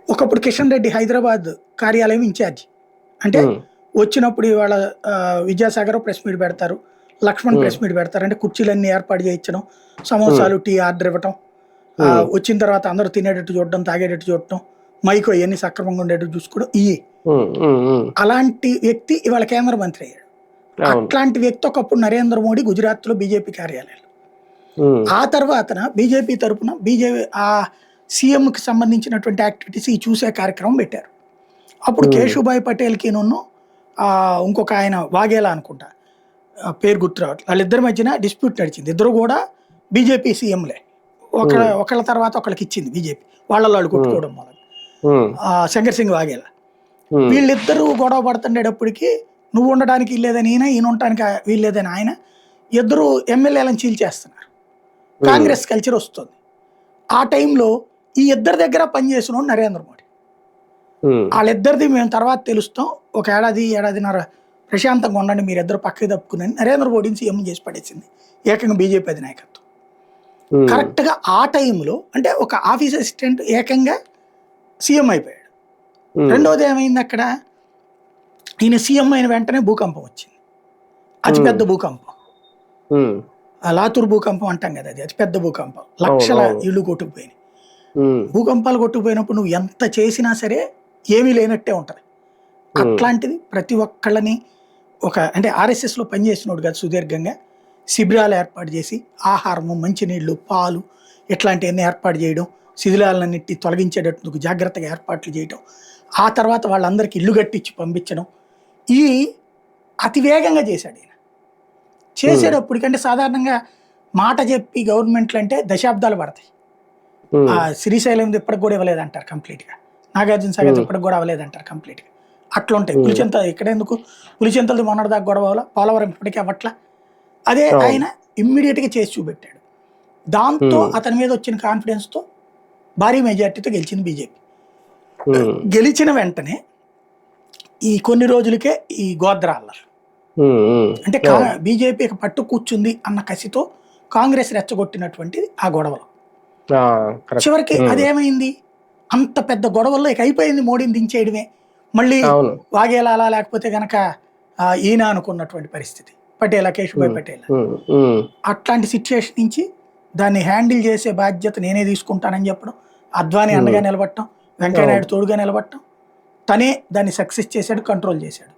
ఒకప్పుడు కిషన్ రెడ్డి హైదరాబాద్ కార్యాలయం ఇన్ఛార్జి. అంటే వచ్చినప్పుడు ఇవాళ విద్యాసాగర్ ప్రెస్ మీట్ పెడతారు, లక్ష్మణ్ ప్రెస్ మీట్ పెడతారు. అంటే కుర్చీలన్నీ ఏర్పాటు చేయించడం, సమోసాలు టీ ఆర్డర్ ఇవ్వటం, వచ్చిన తర్వాత అందరూ తినేటట్టు చూడటం, తాగేటట్టు చూడటం, మైకో ఇవన్నీ సక్రమంగా ఉండేటట్టు చూసుకోవడం. అలాంటి వ్యక్తి ఇవాళ కేంద్ర మంత్రి అయ్యాడు. అట్లాంటి వ్యక్తి ఒకప్పుడు నరేంద్ర మోడీ గుజరాత్లో బీజేపీ కార్యాలయాలు. ఆ తర్వాతన బీజేపీ తరఫున ఆ సీఎంకి సంబంధించినటువంటి యాక్టివిటీస్ ఈ చూసే కార్యక్రమం పెట్టారు. అప్పుడు కేశుభాయ్ పటేల్కి ఇంకొక ఆయన వాఘేలా అనుకుంటా, పేరు గుర్తు రావట్లేదు, వాళ్ళిద్దరి మధ్యన డిస్ప్యూట్ నడిచింది. ఇద్దరు కూడా బీజేపీ సీఎంలే, ఒకళ్ళ తర్వాత ఒకళ్ళకి ఇచ్చింది బీజేపీ, వాళ్ళు కొట్టుకోవడం మొదలు. శంకర్ సింగ్ వాఘేలా వీళ్ళిద్దరూ గొడవ పడుతుండేటప్పటికి నువ్వు ఉండడానికి వీల్లేదని ఈయన ఉండటానికి వీల్లేదని ఆయన, ఇద్దరు ఎమ్మెల్యేలను చీల్చేస్తున్నారు. కాంగ్రెస్ కల్చర్ వస్తుంది. ఆ టైంలో ఈ ఇద్దరి దగ్గర పనిచేసిన నరేంద్ర మోడీ. వాళ్ళిద్దరిది మేము తర్వాత తెలుస్తాం, ఒక ఏడాదిన్నర ప్రశాంతంగా ఉండండి, మీరిద్దరు పక్కకి తప్పుకుని నరేంద్ర మోడీని సీఎం చేసి పడేసింది ఏకంగా బీజేపీ అధినాయకత్వం. కరెక్ట్గా ఆ టైంలో అంటే ఒక ఆఫీస్ అసిస్టెంట్ ఏకంగా సీఎం అయిపోయాడు. రెండోది ఏమైంది, అక్కడ ఈయన సీఎం అయిన వెంటనే భూకంపం వచ్చింది, అతిపెద్ద భూకంపం, లాతూర్ భూకంపం అంటాం కదా, అది అతిపెద్ద భూకంపం, లక్షల ఇళ్ళు కొట్టుకుపోయినాయి. భూకంపాలు కొట్టుకుపోయినప్పుడు నువ్వు ఎంత చేసినా సరే ఏమీ లేనట్టే ఉంటది. అట్లాంటిది ప్రతి ఒక్కళ్ళని అంటే ఆర్ఎస్ఎస్లో పనిచేసినోడు కదా, సుదీర్ఘంగా శిబిరాలు ఏర్పాటు చేసి ఆహారము, మంచినీళ్ళు, పాలు ఇట్లాంటివన్నీ ఏర్పాటు చేయడం, శిథిలాలన్నిటి తొలగించేటట్టుకు జాగ్రత్తగా ఏర్పాట్లు చేయడం, ఆ తర్వాత వాళ్ళందరికీ ఇల్లు కట్టించి పంపించడం, ఈ అతివేగంగా చేశాడు ఈయన. చేసేటప్పటికంటే సాధారణంగా మాట చెప్పి గవర్నమెంట్లు అంటే దశాబ్దాలు పడతాయి. శ్రీశైలం ఇప్పటికి కూడా ఇవ్వలేదంటారు కంప్లీట్గా, నాగార్జున సాగర్ ఇప్పటికి కూడా అవ్వలేదంటారు కంప్లీట్గా. అట్లా ఉంటాయి. పులిచెంత ఇక్కడెందుకు, పులిచెంతలది మొన్నటిదాకా గొడవ అవ్వాల, పోలవరం ఇప్పటికీ అవ్వట్లా. అదే ఆయన ఇమ్మీడియట్గా చేసి చూపెట్టాడు. దాంతో అతని మీద వచ్చిన కాన్ఫిడెన్స్తో భారీ మెజార్టీతో గెలిచింది బీజేపీ. గెలిచిన వెంటనే ఈ కొన్ని రోజులకే ఈ గోద్రా అల్లర్లు, అంటే బీజేపీ పట్టు కూర్చుంది అన్న కసితో కాంగ్రెస్ రెచ్చగొట్టినటువంటి ఆ గొడవలు చివరికి అదేమైంది, అంత పెద్ద గొడవల్లో అయిపోయింది, మోడీని దించేయడమే, మళ్ళీ వాగేలాలా లేకపోతే గనక ఈయన అనుకున్నటువంటి పరిస్థితి, పటేలా, కేశుభాయ్ పటేల్. అట్లాంటి సిచ్యుయేషన్ నుంచి దాన్ని హ్యాండిల్ చేసే బాధ్యత నేనే తీసుకుంటానని చెప్పడం, అద్వానీ అండగా నిలబడటం, వెంకయ్యనాయుడు తోడుగా నిలబడటం, తనే దాన్ని సక్సెస్ చేశాడు, కంట్రోల్ చేశాడు.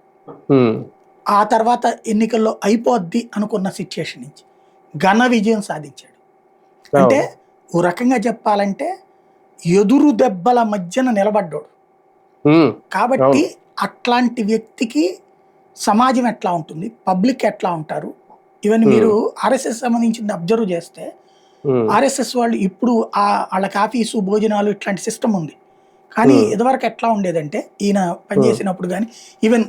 ఆ తర్వాత ఎన్నికల్లో అయిపోద్ది అనుకున్న సిచ్యుయేషన్ నుంచి ఘన విజయం సాధించాడు. అంటే ఓ రకంగా చెప్పాలంటే ఎదురు దెబ్బల మధ్యన నిలబడ్డాడు. కాబట్టి అట్లాంటి వ్యక్తికి సమాజం ఎట్లా ఉంటుంది, పబ్లిక్ ఎట్లా ఉంటారు, ఇవన్నీ మీరు ఆర్ఎస్ఎస్ సంబంధించింది అబ్జర్వ్ చేస్తే, ఆర్ఎస్ఎస్ వాళ్ళు ఇప్పుడు వాళ్ళకి ఆఫీసు, భోజనాలు ఇట్లాంటి సిస్టమ్ ఉంది. కానీ ఇదివరకు ఎట్లా ఉండేదంటే, ఈయన పనిచేసినప్పుడు కానీ ఈవెన్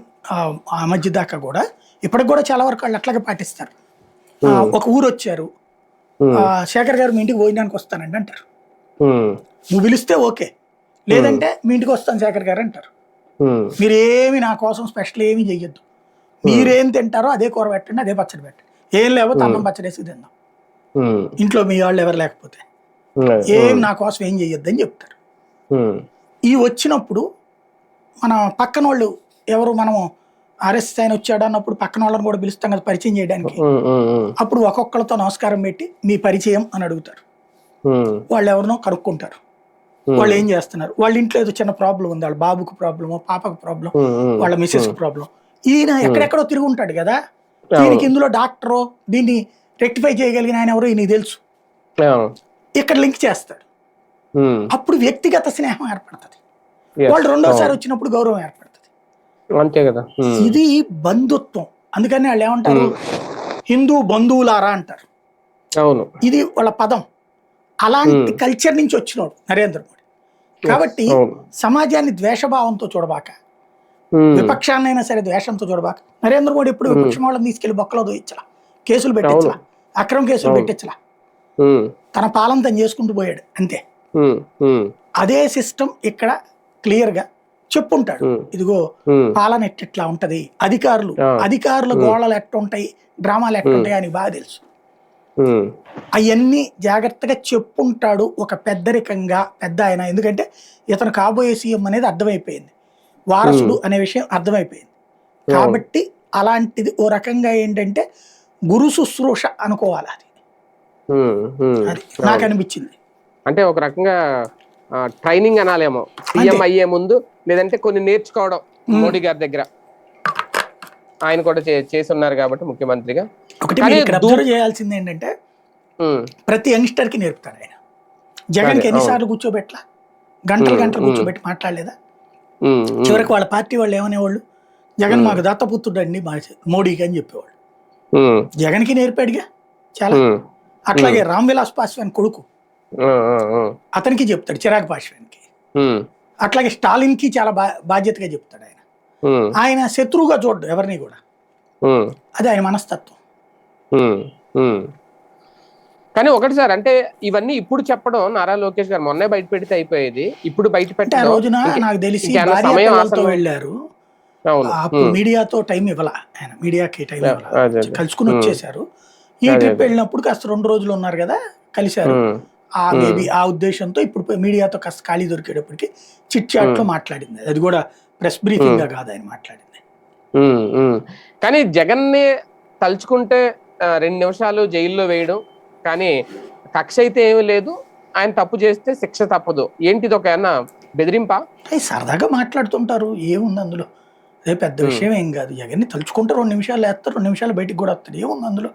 ఆ మధ్య దాకా కూడా ఇప్పటికి కూడా చాలా వరకు వాళ్ళు అట్లాగే పాటిస్తారు. ఒక ఊరు వచ్చారు, శేఖర్ గారు మీ ఇంటికి భోజనానికి వస్తానండి అంటారు. నువ్వు పిలిస్తే ఓకే, లేదంటే మీ ఇంటికి వస్తాను శేఖర్ గారు అంటారు. మీరేమి నా కోసం స్పెషల్ ఏమి చెయ్యొద్దు, మీరేం తింటారో అదే కూర పెట్టండి, అదే పచ్చడి పెట్టండి, ఏం లేవో అన్నం పచ్చడి వేసి తిందాం, ఇంట్లో మీ వాళ్ళు ఎవరు లేకపోతే ఏం నా కోసం ఏం చెయ్యొద్దు అని చెప్తారు. ఈ వచ్చినప్పుడు మన పక్కన వాళ్ళు ఎవరు, మనము ఆర్ఎస్ఎస్ ఆయన వచ్చాడు అన్నప్పుడు పక్కన వాళ్ళని కూడా పిలుస్తాం కదా పరిచయం చేయడానికి. అప్పుడు ఒక్కొక్కరితో నమస్కారం పెట్టి మీ పరిచయం అని అడుగుతారు. వాళ్ళు ఎవరినో కనుక్కుంటారు, వాళ్ళు ఏం చేస్తున్నారు, వాళ్ళ ఇంట్లో ఏదో చిన్న ప్రాబ్లం ఉంది, వాళ్ళ బాబుకు ప్రాబ్లము, పాపకు ప్రాబ్లం, వాళ్ళ మిస్సెస్ కు ప్రాబ్లం. ఈయన ఎక్కడెక్కడో తిరిగి ఉంటాడు కదా, దీనికి ఇందులో డాక్టరు, దీన్ని రెక్టిఫై చేయగలిగిన ఆయన ఎవరో ఈయనకి తెలుసు, ఇక్కడ లింక్ చేస్తాడు. అప్పుడు వ్యక్తిగత స్నేహం ఏర్పడుతుంది, వాళ్ళు రెండోసారి వచ్చినప్పుడు గౌరవం ఏర్పడుతుంది. అంతే కదా, ఇది బంధుత్వం. అందుకని వాళ్ళు ఏమంటారు, హిందూ బంధువులారా అంటారు. ఇది వాళ్ళ పదం. అలాంటి కల్చర్ నుంచి వచ్చినోడు నరేంద్ర మోడీ. కాబట్టి సమాజాన్ని ద్వేషభావంతో చూడబాక, విపక్షాన్నైనా సరే ద్వేషంతో చూడబాక. నరేంద్ర మోడీ ఎప్పుడు విపక్షం వాళ్ళని తీసుకెళ్లి బొక్కలో దోయించలా, కేసులు పెట్టించలా, అక్రమ కేసులు పెట్టించలా, తన పాలన తను చేసుకుంటూ పోయాడు అంతే. అదే సిస్టమ్ ఇక్కడ క్లియర్ గా చెప్పుంటాడు, ఇదిగో పాలన ఎట్లా ఉంటది, అధికారుల గోళలు ఎట్టుంటాయి, డ్రామాలు ఎట్టుంటాయి అని బాగా తెలుసు. అవన్నీ జాగ్రత్తగా చెప్పుంటాడు ఒక పెద్దరికంగా, పెద్ద ఆయన. ఎందుకంటే ఇతను కాబోయే సీఎం అనేది అర్థమైపోయింది, వారసుడు అనే విషయం అర్థమైపోయింది. కాబట్టి అలాంటిది ఓ రకంగా ఏంటంటే గురు శుశ్రూష అనుకోవాలి, అది నాకు అనిపించింది. అంటే ఒక రకంగా ట్రైనింగ్ అనాలేమో సీఎం అయ్యే ముందు, లేదంటే కొన్ని నేర్చుకోవడం మోడీ గారి దగ్గర. ఆయన కూడా చేసి ఉన్నారు కాబట్టి ముఖ్యమంత్రిగా. ఒకటి చేయాల్సింది ఏంటంటే ప్రతి యంగ్స్టర్ కి నేర్పుతాడు ఆయన. జగన్ కి ఎన్నిసార్లు కూర్చోబెట్లా, గంటలు కూర్చోబెట్టి మాట్లాడలేదా, చివరికి వాళ్ళ పార్టీ వాళ్ళు ఏమనేవాళ్ళు, జగన్ మాకు దత్తపుత్రుడు అండి మోడీకి అని చెప్పేవాళ్ళు. జగన్కి నేర్పాడుగా చాలా. అట్లాగే రామ్ విలాస్ పాస్వాన్ కొడుకు అతనికి చెప్తాడు, చిరాగ్ పాస్వాన్కి. అట్లాగే స్టాలిన్ కి చాలా బాధ్యతగా చెప్తాడు ఆయన. ఆయన శత్రువుగా చూడ్డు ఎవరిని కూడా, అది ఆయన మనస్తత్వం. కానీ ఒకటి సార్, అంటే ఇవన్నీ ఇప్పుడు చెప్పడం నారా లోకేష్ గారు మొన్నే బయట పెడితే అయిపోయేది, ఇప్పుడు బయట పెట్టే రోజున నాకు తెలిసి వెళ్ళారు, అప్పుడు మీడియాతో టైం ఇవ్వాల ఆయన, మీడియాకి టైం ఇవ్వాల, కలుసుకుని వచ్చేసారు. ఈ ట్రిప్ వెళ్ళినప్పుడు కాస్త 2 రోజులు ఉన్నారు కదా, కలిశారు. మేబీ ఆ ఉద్దేశంతో ఇప్పుడు మీడియాతో కాస్త ఖాళీ దొరికేటప్పటికి చిట్ చాట్ లో మాట్లాడింది. అది కూడా ప్రెస్ బ్రీఫింగ్ గా కాదు ఆయన మాట్లాడింది. కానీ జగన్ ని తలుచుకుంటే 2 నిమిషాలు జైల్లో వేయడం, కానీ కక్ష అయితే ఏమీ లేదు, ఆయన తప్పు చేస్తే శిక్ష తప్పదు. ఏంటిది ఒక ఏమన్నా బెదిరింపా? సరదాగా మాట్లాడుతుంటారు, ఏముంది అందులో, అదే పెద్ద విషయం ఏం కాదు. జగన్ని తలుచుకుంటే 2 నిమిషాలు వేస్తారు, 2 నిమిషాలు బయటికి కూడా వస్తారు, ఏముంది అందులో.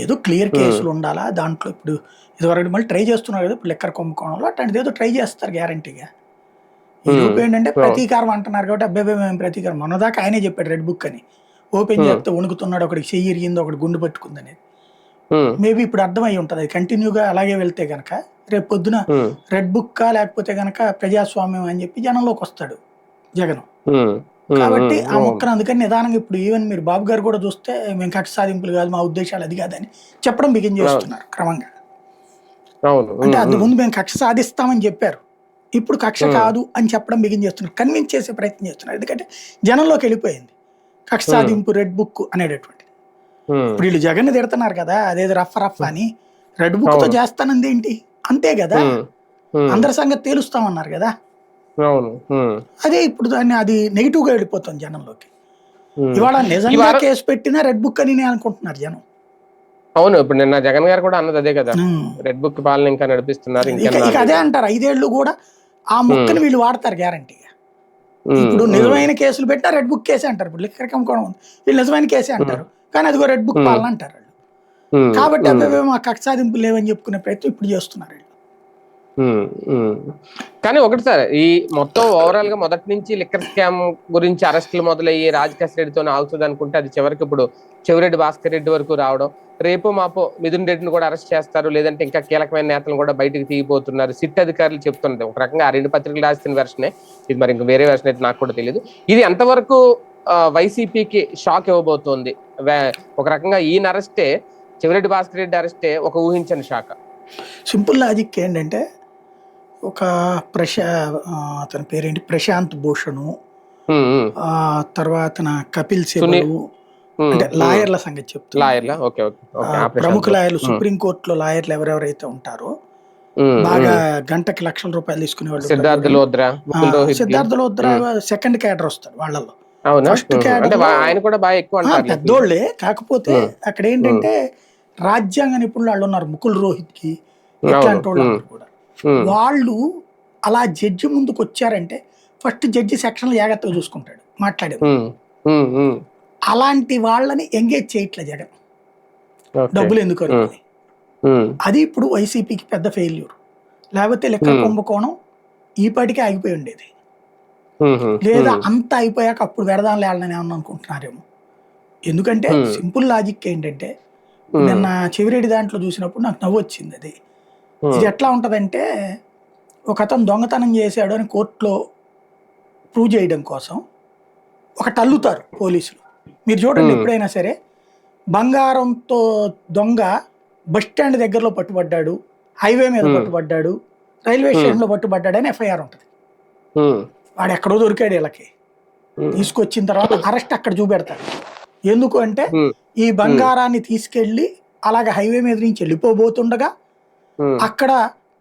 ఏదో క్లియర్ కేసులు ఉండాలా దాంట్లో. ఇప్పుడు ఇదివరకు మళ్ళీ ట్రై చేస్తున్నారు కదా, ఇప్పుడు లెక్కర్ కుంభకోణంలో అట్లాంటిది ఏదో ట్రై చేస్తారు గ్యారంటీగా. ఈ రూపు ఏంటంటే ప్రతీకారం అంటున్నారు కాబట్టి అబ్బాయి మేము ప్రతీకారం. మొన్నదాకా ఆయనే చెప్పాడు రెడ్ బుక్ అని, ఓపెన్ చేస్తే వణుకుతున్నాడు, ఒకటికి చెయ్యి ఇరిగింది, ఒకటి గుండు పట్టుకుంది అనేది. మేబీ ఇప్పుడు అర్థమై ఉంటుంది, అది కంటిన్యూగా అలాగే వెళ్తే గనక రేపు పొద్దున రెడ్ బుక్కా లేకపోతే గనక ప్రజాస్వామ్యం అని చెప్పి జనంలోకి వస్తాడు జగన్. కాబట్టి ఆ మొక్కను అందుకని నిదానంగా ఇప్పుడు ఈవెన్ మీరు బాబు గారు కూడా చూస్తే మేము కక్ష సాధింపులు కాదు, మా ఉద్దేశాలు అది కాదని చెప్పడం బిగిన్ చేస్తున్నారు క్రమంగా. అంటే అంత ముందు మేము కక్ష సాధిస్తామని చెప్పారు, ఇప్పుడు కక్ష కాదు అని చెప్పడం బిగిన్ చేస్తున్నారు, కన్విన్స్ చేసే ప్రయత్నం చేస్తున్నారు. ఎందుకంటే జనంలోకి వెళ్ళిపోయింది కక్ష సాధింపు రెడ్ బుక్ అనేటటువంటిది. ఇప్పుడు వీళ్ళు జగన్ తిడుతున్నారు కదా, అదేదో రఫ్ అని, రెడ్ బుక్ తో చేస్తానంది ఏంటి, అంతే కదా, అందరి సంగతి తేలుస్తామన్నారు కదా. అదే ఇప్పుడు దాన్ని అది నెగిటివ్ గా వెళ్ళిపోతుంది జనంలోకి. ఇవాళ నిజంగా కేసు పెట్టినా రెడ్ బుక్ అని అనుకుంటున్నారు జనం. అవును, ఇప్పుడు నిన్న జగన్ గారు కూడా అన్నది అదే కదా, రెడ్ బుక్ పాలన ఇంకా నడిపిస్తున్నారు. ఇక అదే అంటారు, 5 ఏళ్ళు కూడా ఆ ముక్కని వీళ్ళు వాడతారు గ్యారంటీగా. ఇప్పుడు నిజమైన కేసులు పెట్టినా రెడ్ బుక్ కేసే అంటారు. ఇప్పుడు లిక్కర్ కూడా ఉంది, వీళ్ళు నిజమైన కేసే అంటారు, కానీ అది రెడ్ బుక్ పాలన అంటారు వాళ్ళు. కాబట్టి అవి మా కక్ష సాధింపులు లేవని చెప్పుకునే ప్రయత్నం ఇప్పుడు చేస్తున్నారు. కానీ ఒకటి సార్, ఈ మొత్తం ఓవరాల్ గా మొదటి నుంచి లిక్కర్ స్కామ్ గురించి అరెస్టులు మొదలయ్యి రాజకేశ్ రెడ్డితో ఆగుతుంది అనుకుంటే అది చివరికి ఇప్పుడు చెవిరెడ్డి భాస్కర్ రెడ్డి వరకు రావడం, రేపు మాపో మిథున్ రెడ్డిని కూడా అరెస్ట్ చేస్తారు, లేదంటే ఇంకా కీలకమైన నేతలను కూడా బయటకు తీయబోతున్నారు సిట్ అధికారులు చెప్తున్నది. ఒక రకంగా ఆ 2 పత్రికలు రాసిన వెర్షనే ఇది, మరి ఇంకా వేరే వెర్షన్ అయితే నాకు కూడా తెలియదు. ఇది ఎంతవరకు వైసీపీకి షాక్ ఇవ్వబోతోంది? ఒక రకంగా ఈయన అరెస్టే, చెవిరెడ్డి భాస్కర్ రెడ్డి అరెస్టే ఒక ఊహించని షాక్. సింపుల్ లాజిక్ ఏంటంటే, ఒక అతని పేరేంటి ప్రశాంత్ భూషణ్, తర్వాత కపిల్ సిబల్, అంటే లాయర్ల సంగతి చెప్తున్నా, ప్రముఖ లాయర్లు, సుప్రీంకోర్టులో లాయర్లు ఎవరెవరైతే ఉంటారో బాగా గంటకి లక్షల రూపాయలు తీసుకునే వాళ్ళు. సిద్ధార్థ లోద్రా సెకండ్ క్యాడర్ వస్తాడు వాళ్ళలో. ఫస్ట్ క్యాడర్ పెద్దోళ్లే, కాకపోతే అక్కడ ఏంటంటే రాజ్యాంగ నిపుణులు వాళ్ళు ఉన్నారు, ముకుల్ రోహిత్ కి ఇట్లాంటి వాళ్ళు కూడా. వాళ్ళు అలా జడ్జి ముందుకు వచ్చారంటే ఫస్ట్ జడ్జి సెక్షన్లు జాగ్రత్తగా చూసుకుంటాడు, మాట్లాడేది. అలాంటి వాళ్ళని ఎంగేజ్ చేయట్లే జగన్, డబ్బులు ఎందుకు అనుకుని. అది ఇప్పుడు వైసీపీకి పెద్ద ఫెయిల్యూర్. లేకపోతే లెక్కల కుంభకోణం ఈ పాటికే ఆగిపోయి ఉండేది, లేదా అంత అయిపోయాక అప్పుడు వెడదాం లేదని ఏమన్నా అనుకుంటున్నారేమో. ఎందుకంటే సింపుల్ లాజిక్ ఏంటంటే, నిన్న చెవిరెడ్డి దాంట్లో చూసినప్పుడు నాకు నవ్వు వచ్చింది. అది ఇది ఎట్లా ఉంటదంటే, ఒక అతను దొంగతనం చేశాడు అని కోర్టులో ప్రూవ్ చేయడం కోసం ఒకటి అల్లుతారు పోలీసులు. మీరు చూడండి, ఎప్పుడైనా సరే బంగారంతో దొంగ బస్ స్టాండ్ దగ్గరలో పట్టుబడ్డాడు, హైవే మీద పట్టుబడ్డాడు, రైల్వే స్టేషన్లో పట్టుబడ్డాడు అని ఎఫ్ఐఆర్ ఉంటుంది. వాడు ఎక్కడో దొరికాడు, వీళ్ళకి తీసుకొచ్చిన తర్వాత అరెస్ట్ అక్కడ చూపెడతాడు. ఎందుకు అంటే, ఈ బంగారాన్ని తీసుకెళ్లి అలాగే హైవే మీద నుంచి వెళ్ళిపోబోతుండగా అక్కడ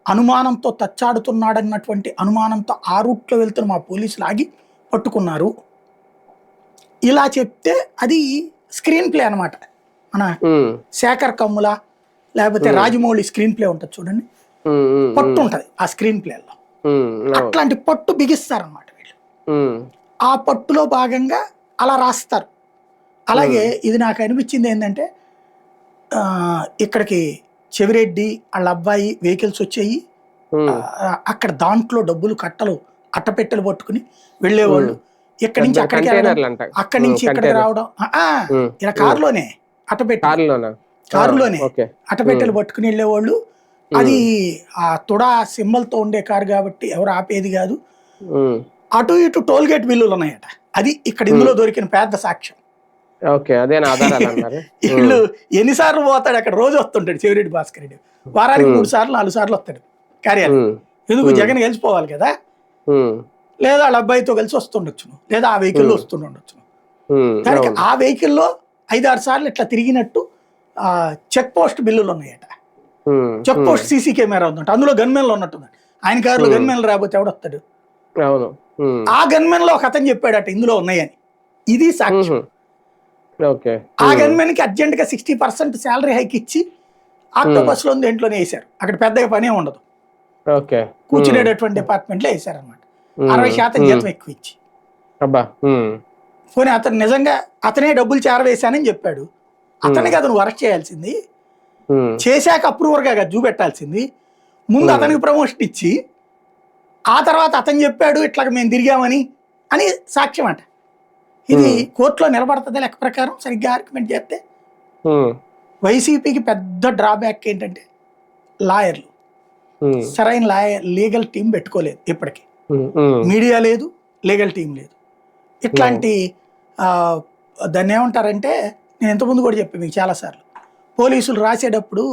అనుమానంతో తచ్చాడుతున్నాడన్నటువంటి అనుమానంతో ఆ రూట్లో వెళ్తున్న మా పోలీసులు ఆగి పట్టుకున్నారు. ఇలా చెప్తే అది స్క్రీన్ ప్లే అనమాట. మన శేఖర్ కమ్ముల లేకపోతే రాజమౌళి స్క్రీన్ ప్లే ఉంటుంది చూడండి, పట్టు ఉంటది ఆ స్క్రీన్ ప్లేలో. అట్లాంటి పట్టు బిగిస్తారనమాట వీళ్ళు. ఆ పట్టులో భాగంగా అలా రాస్తారు. అలాగే ఇది నాకు అనిపించింది ఏంటంటే, ఇక్కడికి చెవిరెడ్డి వాళ్ళ అబ్బాయి వెహికల్స్ వచ్చాయి, అక్కడ దాంట్లో డబ్బులు కట్టలు అట్టపెట్టెలు పట్టుకుని వెళ్ళేవాళ్ళు. ఇక్కడి నుంచి అక్కడికి కంటైనర్లు అంట. అక్కడి నుంచి ఇక్కడికి రావడం. ఇలా కారులోనే కారులోనే అట్టపెట్టెలు పట్టుకుని వెళ్ళేవాళ్ళు. అది ఆ తుడా సింబల్తో ఉండే కారు కాబట్టి ఎవరు ఆపేది కాదు. అటు ఇటు టోల్ గేట్ బిల్లులు ఉన్నాయట. అది ఇక్కడ ఇందులో దొరికిన పెద్ద సాక్ష్యం. వీళ్ళు ఎన్నిసార్లు పోతాడు అక్కడ, రోజు వస్తుంటాడు చెవిరెడ్డి భాస్కర్ రెడ్డి, వారానికి 3 సార్లు 4 సార్లు వస్తాడు కార్యాలయం. ఎందుకు, జగన్ గెలిచిపోవాలి కదా, లేదా వాళ్ళ అబ్బాయితో కలిసి వస్తుండొచ్చును, లేదా ఆ వెహికల్లో వస్తుండొచ్చును. దానికి ఆ వెహికల్లో 5-6 సార్లు ఇట్లా తిరిగినట్టు చెక్ పోస్ట్ బిల్లులు ఉన్నాయట. చెక్ పోస్ట్ సీసీ కెమెరా ఉందంట, అందులో గన్మెన్లు ఉన్నట్టుందంట. ఆయన కారులో గన్మెన్లు రాబోతే ఎవడొస్తాడు? ఆ గన్మెన్ లో ఒక అతను చెప్పాడట ఇందులో ఉన్నాయని. ఇది సాక్ష్యం. ఆ గన్మెన్ కి అర్జెంట్ గా 60% శాలరీ హైక్ ఇచ్చి ఆక్టోపస్ లో దేంట్లోనే వేసారు. అక్కడ పెద్దగా పనే ఉండదు, కూర్చునేటటువంటి డిపార్ట్మెంట్ లో వేసారు అనమాట. 60% జీతం ఎక్కువ ఇచ్చి. పోనీ అతను నిజంగా అతనే డబ్బులు చేరవేశానని చెప్పాడు. అతనికి అతను అరెస్ట్ చేయాల్సింది, చేశాక అప్రూవర్ గా చూపెట్టాల్సింది. ముందు అతనికి ప్రమోషన్ ఇచ్చి ఆ తర్వాత అతను చెప్పాడు ఇట్లా మేము తిరిగామని అని సాక్ష్యం అంట. ఇది కోర్టులో నిలబడుతుంది లెక్క ప్రకారం సరిగ్గా ఆర్గ్యుమెంట్ చేస్తే. వైసీపీకి పెద్ద డ్రాబ్యాక్ ఏంటంటే లాయర్లు సరైన లీగల్ టీం పెట్టుకోలేదు ఇప్పటికీ. మీడియా లేదు, లీగల్ టీం లేదు. ఇట్లాంటి దాన్ని ఏమంటారంటే, నేను ఇంతకుముందు కూడా చెప్పాను మీకు చాలాసార్లు, పోలీసులు రాసేటప్పుడు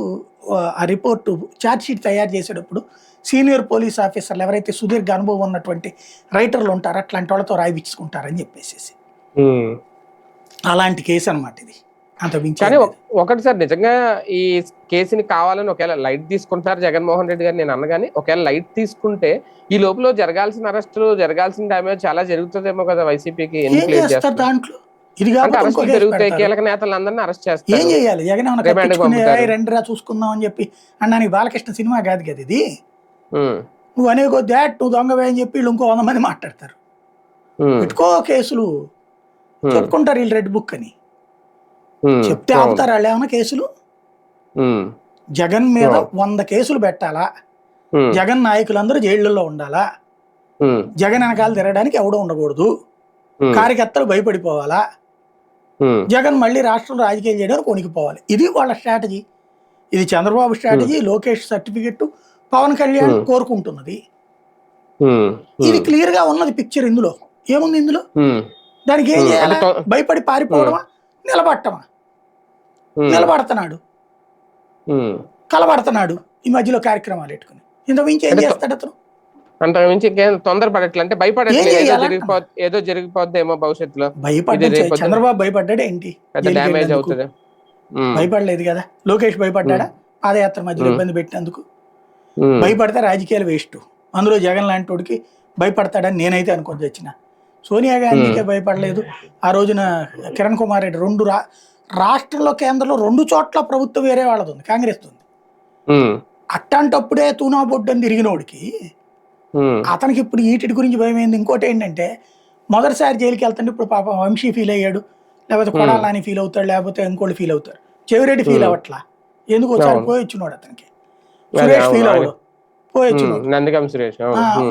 ఆ రిపోర్టు ఛార్జ్ షీట్ తయారు చేసేటప్పుడు సీనియర్ పోలీస్ ఆఫీసర్లు ఎవరైతే సుదీర్ఘ అనుభవం ఉన్నటువంటి రైటర్లు ఉంటారో అట్లాంటి వాళ్ళతో రాయిపించుకుంటారని చెప్పేసి అలాంటి కేసు అనమాట ఇది. అంత కానీ ఒకటి సార్, నిజంగా ఈ కేసుని కావాలని ఒకవేళ లైట్ తీసుకుంటారు జగన్మోహన్ రెడ్డి గారు, నేను అన్నగాని ఒకవేళ లైట్ తీసుకుంటే ఈ లోపల జరగాల్సిన అరెస్టులు, జరగాల్సిన డ్యామేజ్ చాలా జరుగుతుందేమో కదా వైసీపీకి. దాంట్లో జరుగుతాయి, కీలక నేతలందరినీ అరెస్ట్ చేస్తారు. ఏం చేయాలి? జగన్ రెండురా చూసుకుందాం అని చెప్పి అన్నానికి బాలకృష్ణ సినిమా కాదు కదా ఇది. నువ్వు అనే కొద్ది నువ్వు దొంగవే అని చెప్పి వీళ్ళు ఇంకో 100 మంది మాట్లాడతారు. పెట్టుకో కేసులు, చెప్పుకుంటారు వీళ్ళు రెడ్ బుక్ అని చెప్తే ఆపుతారు వాళ్ళు ఏమన్నా కేసులు? జగన్ మీద 100 కేసులు పెట్టాలా? జగన్ నాయకులందరూ జైళ్లలో ఉండాలా? జగన్ వెనకాల తిరగడానికి ఎవడో ఉండకూడదు, కార్యకర్తలు భయపడిపోవాలా, జగన్ మళ్ళీ రాష్ట్రంలో రాజకీయాలు చేయడానికి కొనికిపోవాలి. ఇది వాళ్ళ స్ట్రాటజీ. ఇది చంద్రబాబు స్ట్రాటజీ, లోకేష్ సర్టిఫికెట్, పవన్ కళ్యాణ్ కోరుకుంటున్నది. ఇది క్లియర్ గా ఉన్నది పిక్చర్. ఇందులో ఏముంది? ఇందులో దానికి ఏం చేయాలి? భయపడి పారిపోవడమా, నిలబడటమా? నిలబడుతున్నాడు, కలబడుతున్నాడు ఈ మధ్యలో కార్యక్రమాలు పెట్టుకుని. ఇంత మించి ఏం చేస్తాడు అతను? అంతకుమించి తొందరపడట్లే అంటే భయపడట్లేదు, ఏదో జరిగిపోద్దేమో భవిష్యత్తులో. చంద్రబాబు భయపడ్డాడు ఏంటి? డ్యామేజ్ అవుతుంది, భయపడలేదు కదా. లోకేష్ భయపడ్డా పాదయాత్ర మధ్యలో ఇబ్బంది పెట్టినందుకు? భయపడితే రాజకీయాలు వేస్ట్. అందులో జగన్ లాంటి వాడికి భయపడతాడని నేనైతే అనుకొని వచ్చిన. సోనియా గాంధీకే భయపడలేదు. ఆ రోజున కిరణ్ కుమార్ రెడ్డి రాష్ట్రంలో కేంద్రంలో 2 చోట్ల ప్రభుత్వం వేరే వాళ్ళది ఉంది, కాంగ్రెస్ ఉంది. అట్లాంటప్పుడే తూనా బొడ్డు అని తిరిగినోడికి అతనికి ఇప్పుడు వీటి గురించి భయం ఏంది? ఇంకోటి ఏంటంటే, మొదటిసారి జైలుకి వెళ్తుంటే ఇప్పుడు పాపం వంశీ ఫీల్ అయ్యాడు, లేకపోతే కొడాలని ఫీల్ అవుతాడు, లేకపోతే ఇంకోటి ఫీల్ అవుతారు. చెవిరెడ్డి ఫీల్ అవ్వట్లా. ఎందుకు? ఒకసారి పోయొచ్చినోడు అతనికి. సురేష్ ఫీల్ అవ్వడు, పోయొచ్చినోడు.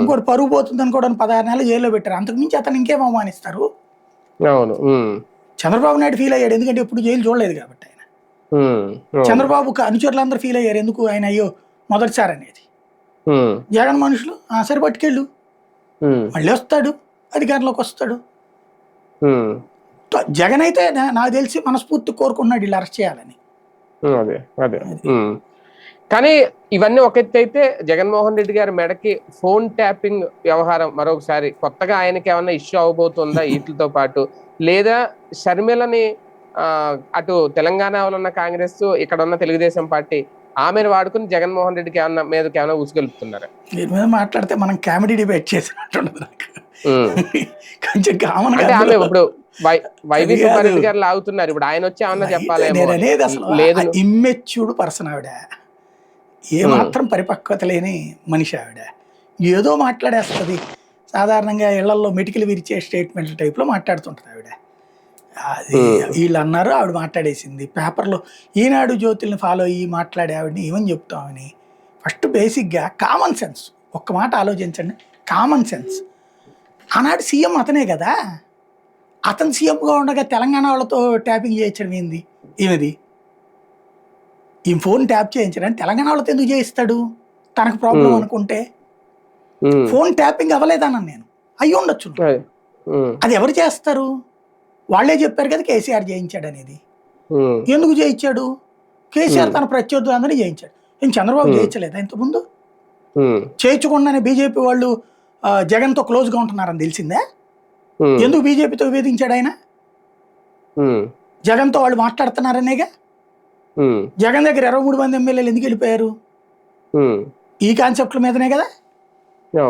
ఇంకోటి పరుగు పోతుంది అనుకోవడానికి 16 నెలలు జైల్లో పెట్టారు. అంతకుమించి అతను ఇంకేం అవమానిస్తారు? చంద్రబాబు నాయుడు ఫీల్ అయ్యాడు, ఎందుకంటే ఎప్పుడు జైలు చూడలేదు కాబట్టి ఆయన. చంద్రబాబు అనుచరులందరూ ఫీల్ అయ్యారు, ఎందుకు? ఆయన అయ్యో మొదటిసారి అనేది. జగన్ మనుషులు సరి పట్టుకెళ్ళు, మళ్ళీ వస్తాడు, అధికారంలోకి వస్తాడు. జగన్ అయితే నాకు తెలిసి మనస్ఫూర్తి కోరుకున్నాడు వీళ్ళు అరెస్ట్ చేయాలని. కానీ ఇవన్నీ ఒక ఎత్తు అయితే, జగన్మోహన్ రెడ్డి గారి మెడకి ఫోన్ ట్యాపింగ్ వ్యవహారం మరొకసారి కొత్తగా ఆయనకి ఏమన్నా ఇష్యూ అవబోతుందా వీటితో పాటు? లేదా షర్మిలని అటు తెలంగాణలో ఉన్న కాంగ్రెస్, ఇక్కడ ఉన్న తెలుగుదేశం పార్టీ ఆమెను వాడుకుని జగన్మోహన్ రెడ్డికి ఏమన్నా మీదకి ఏమైనా ఉసుగొలుపుతున్నారా? దీని మీద మాట్లాడితే మనం కామెడీ డిబేట్ చేసినట్టు కొంచెం కామన్. అంటే ఆమె ఇప్పుడు వైవి సుబ్బారెడ్డి గారు లాగుతున్నారు, ఇప్పుడు ఆయన వచ్చి ఏమన్నా చెప్పాలేమో. లేదు, ఇమ్మెచ్యూర్డ్ పర్సన్ ఆవిడ, ఏమాత్రం పరిపక్వత లేని మనిషి ఆవిడ. ఏదో మాట్లాడేస్తుంది. సాధారణంగా ఇళ్లలో మెటికలు విరిచే స్టేట్మెంట్ల టైప్లో మాట్లాడుతుంటుంది ఆవిడ. అది వీళ్ళు అన్నారు, ఆవిడ మాట్లాడేసింది. పేపర్లో ఈనాడు జ్యోతుల్ని ఫాలో అయ్యి మాట్లాడే ఆవిడని ఏమని చెప్తామని. ఫస్ట్ బేసిక్గా కామన్ సెన్స్, ఒక్క మాట ఆలోచించండి. కామన్ సెన్స్ ఆనాడు సీఎం అతనే కదా, అతను సీఎంగా ఉండగా తెలంగాణ వాళ్ళతో ట్యాపింగ్ చేయించడం ఏంది ఏమిది? ఈ ఫోన్ ట్యాప్ చేయించడం తెలంగాణ వాళ్ళతో ఎందుకు చేయిస్తాడు? తనకు ప్రాబ్లం అనుకుంటే. ఫోన్ ట్యాపింగ్ అవ్వలేదన్నాను నేను, అయ్యి ఉండొచ్చు. అది ఎవరు చేస్తారు? వాళ్ళే చెప్పారు కదా కేసీఆర్ చేయించాడు అనేది. ఎందుకు చేయించాడు? కేసీఆర్ తన ప్రత్యర్థులందరినీ చేయించాడు. ఏం చంద్రబాబు చేయించలేదా ఇంతకుముందు? చేయించకుండానే బీజేపీ వాళ్ళు జగన్తో క్లోజ్గా ఉంటున్నారని తెలిసిందే. ఎందుకు బీజేపీతో విభేదించాడు ఆయన? జగన్తో వాళ్ళు మాట్లాడుతున్నారనేగా. జగన్ దగ్గర 23 మంది ఎమ్మెల్యేలు ఎందుకు వెళ్ళిపోయారు? ఈ కాన్సెప్ట్ల మీదనే కదా.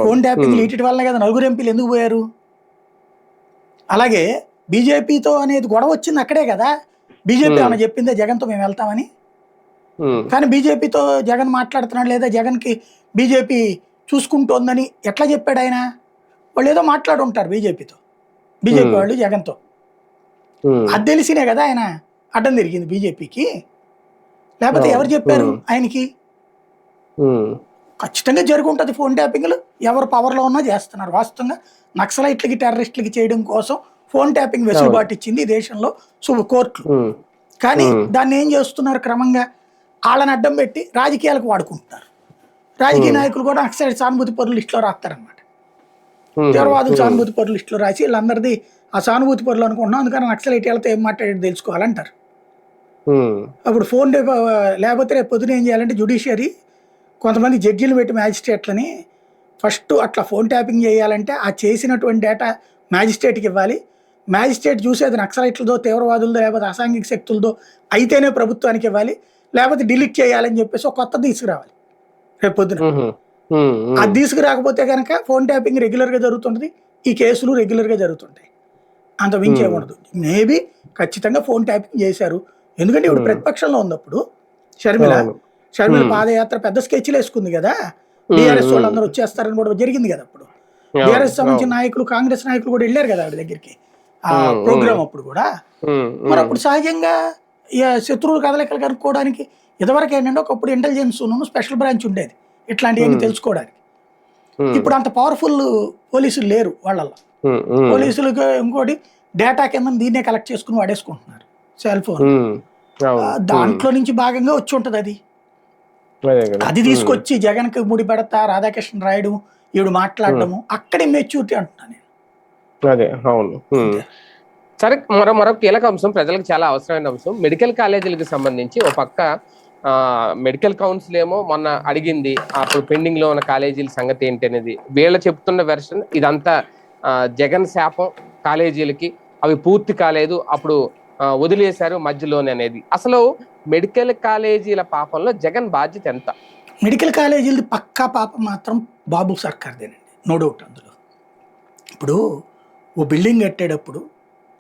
ఫోన్ ట్యాపింగ్ లీటెడ్ వల్లనే కదా 4 ఎంపీలు ఎందుకు పోయారు? అలాగే బీజేపీతో అనేది గొడవ వచ్చింది అక్కడే కదా. బీజేపీ ఏమైనా చెప్పిందే జగన్తో మేము వెళ్తామని? కానీ బీజేపీతో జగన్ మాట్లాడుతున్నాడు లేదా జగన్కి బీజేపీ చూసుకుంటోందని ఎట్లా చెప్పాడు ఆయన? వాళ్ళు ఏదో మాట్లాడుంటారు బీజేపీ వాళ్ళు జగన్తో. అది తెలిసినే కదా ఆయన అడ్డం తిరిగింది బీజేపీకి. లేకపోతే ఎవరు చెప్పారు ఆయనకి? ఖచ్చితంగా జరుగుంటుంది ఫోన్ ట్యాపింగ్లు. ఎవరు పవర్లో ఉన్నా చేస్తున్నారు. వాస్తవంగా నక్సలైట్లకి టెర్రరిస్టులకి చేయడం కోసం ఫోన్ ట్యాపింగ్ వెసులుబాటు ఇచ్చింది ఈ దేశంలో కోర్టులు. కానీ దాన్ని ఏం చేస్తున్నారు? క్రమంగా వాళ్ళని అడ్డం పెట్టి రాజకీయాలకు వాడుకుంటున్నారు. రాజకీయ నాయకులు కూడా నక్సలైట్ సానుభూతి పరుల లిస్టులో రాస్తారనమాట. తీవ్రవాదులు సానుభూతి పరుల లిస్టులో రాసి వీళ్ళందరిది ఆ సానుభూతి పరులు అనుకుంటున్నాం, అందుకని నక్సలైట్ వాళ్ళతో ఏం మాట్లాడేది తెలుసుకోవాలంటారు. అప్పుడు ఫోన్ లేకపోతే రేపు పొద్దున ఏం చేయాలంటే జ్యుడిషియరీ కొంతమంది జడ్జీలు పెట్టి మ్యాజిస్ట్రేట్లని ఫస్ట్ అట్లా ఫోన్ ట్యాపింగ్ చేయాలంటే ఆ చేసినటువంటి డేటా మ్యాజిస్ట్రేట్కి ఇవ్వాలి. మ్యాజిస్ట్రేట్ చూసేది నక్సలైట్లదో తీవ్రవాదులదో లేకపోతే అసాంఘిక శక్తులదో అయితేనే ప్రభుత్వానికి ఇవ్వాలి. లేకపోతే డిలీట్ చేయాలని చెప్పేసి ఒక కొత్త తీసుకురావాలి రేపు పొద్దున. అది తీసుకురాకపోతే కనుక ఫోన్ ట్యాపింగ్ రెగ్యులర్గా జరుగుతుంటుంది, ఈ కేసులు రెగ్యులర్గా జరుగుతుంటాయి. అంత మించి ఏముండదు. మేబీ ఖచ్చితంగా ఫోన్ ట్యాపింగ్ చేశారు. ఎందుకంటే ఇప్పుడు ప్రతిపక్షంలో ఉన్నప్పుడు షర్మిల పాదయాత్ర పెద్ద స్కెచ్లు వేసుకుంది కదా. బీఆర్ఎస్ వాళ్ళందరూ వచ్చేస్తారని కూడా జరిగింది కదా. అప్పుడు బీఆర్ఎస్ సంబంధించిన నాయకులు కాంగ్రెస్ నాయకులు కూడా వెళ్ళారు కదా ఆవిడ దగ్గరికి ఆ ప్రోగ్రామ్ అప్పుడు కూడా. మరి అప్పుడు సహజంగా శత్రువులు కదలికలు కనుక్కోవడానికి ఇదివరకు ఏంటంటే ఒకప్పుడు ఇంటెలిజెన్స్ స్పెషల్ బ్రాంచ్ ఉండేది ఇట్లాంటివన్నీ తెలుసుకోవడానికి. ఇప్పుడు అంత పవర్ఫుల్ పోలీసులు లేరు వాళ్ళల్లో. పోలీసులకు ఇంకోటి డేటా కింద దీన్నే కలెక్ట్ చేసుకుని వాడేసుకుంటున్నారు సెల్ ఫోన్. దాంట్లో నుంచి భాగంగా వచ్చి ఉంటది అది. అది తీసుకొచ్చి జగన్కి ముడి పెడతా రాధాకృష్ణ రాయడం, ఈవిడ మాట్లాడటము అక్కడే మెచ్యూరిటీ అంటున్నాను నేను. అదే అవును. సరే, మరో కీలక అంశం, ప్రజలకు చాలా అవసరమైన అంశం, మెడికల్ కాలేజీలకు సంబంధించి. ఒక పక్క మెడికల్ కౌన్సిల్ ఏమో మొన్న అడిగింది అప్పుడు పెండింగ్ లో ఉన్న కాలేజీల సంగతి ఏంటి అనేది. వీళ్ళు చెప్తున్న వెర్షన్ ఇదంతా జగన్ శాపం కాలేజీలకి, అవి పూర్తి కాలేదు, అప్పుడు వదిలేశారు మధ్యలోనే అనేది. అసలు మెడికల్ కాలేజీల పాపంలో జగన్ బాధ్యత ఎంత? మెడికల్ కాలేజీలది పక్కా పాపం మాత్రం బాబు సర్కార్దేనండి, నో డౌట్ అందులో. ఇప్పుడు ఓ బిల్డింగ్ కట్టేటప్పుడు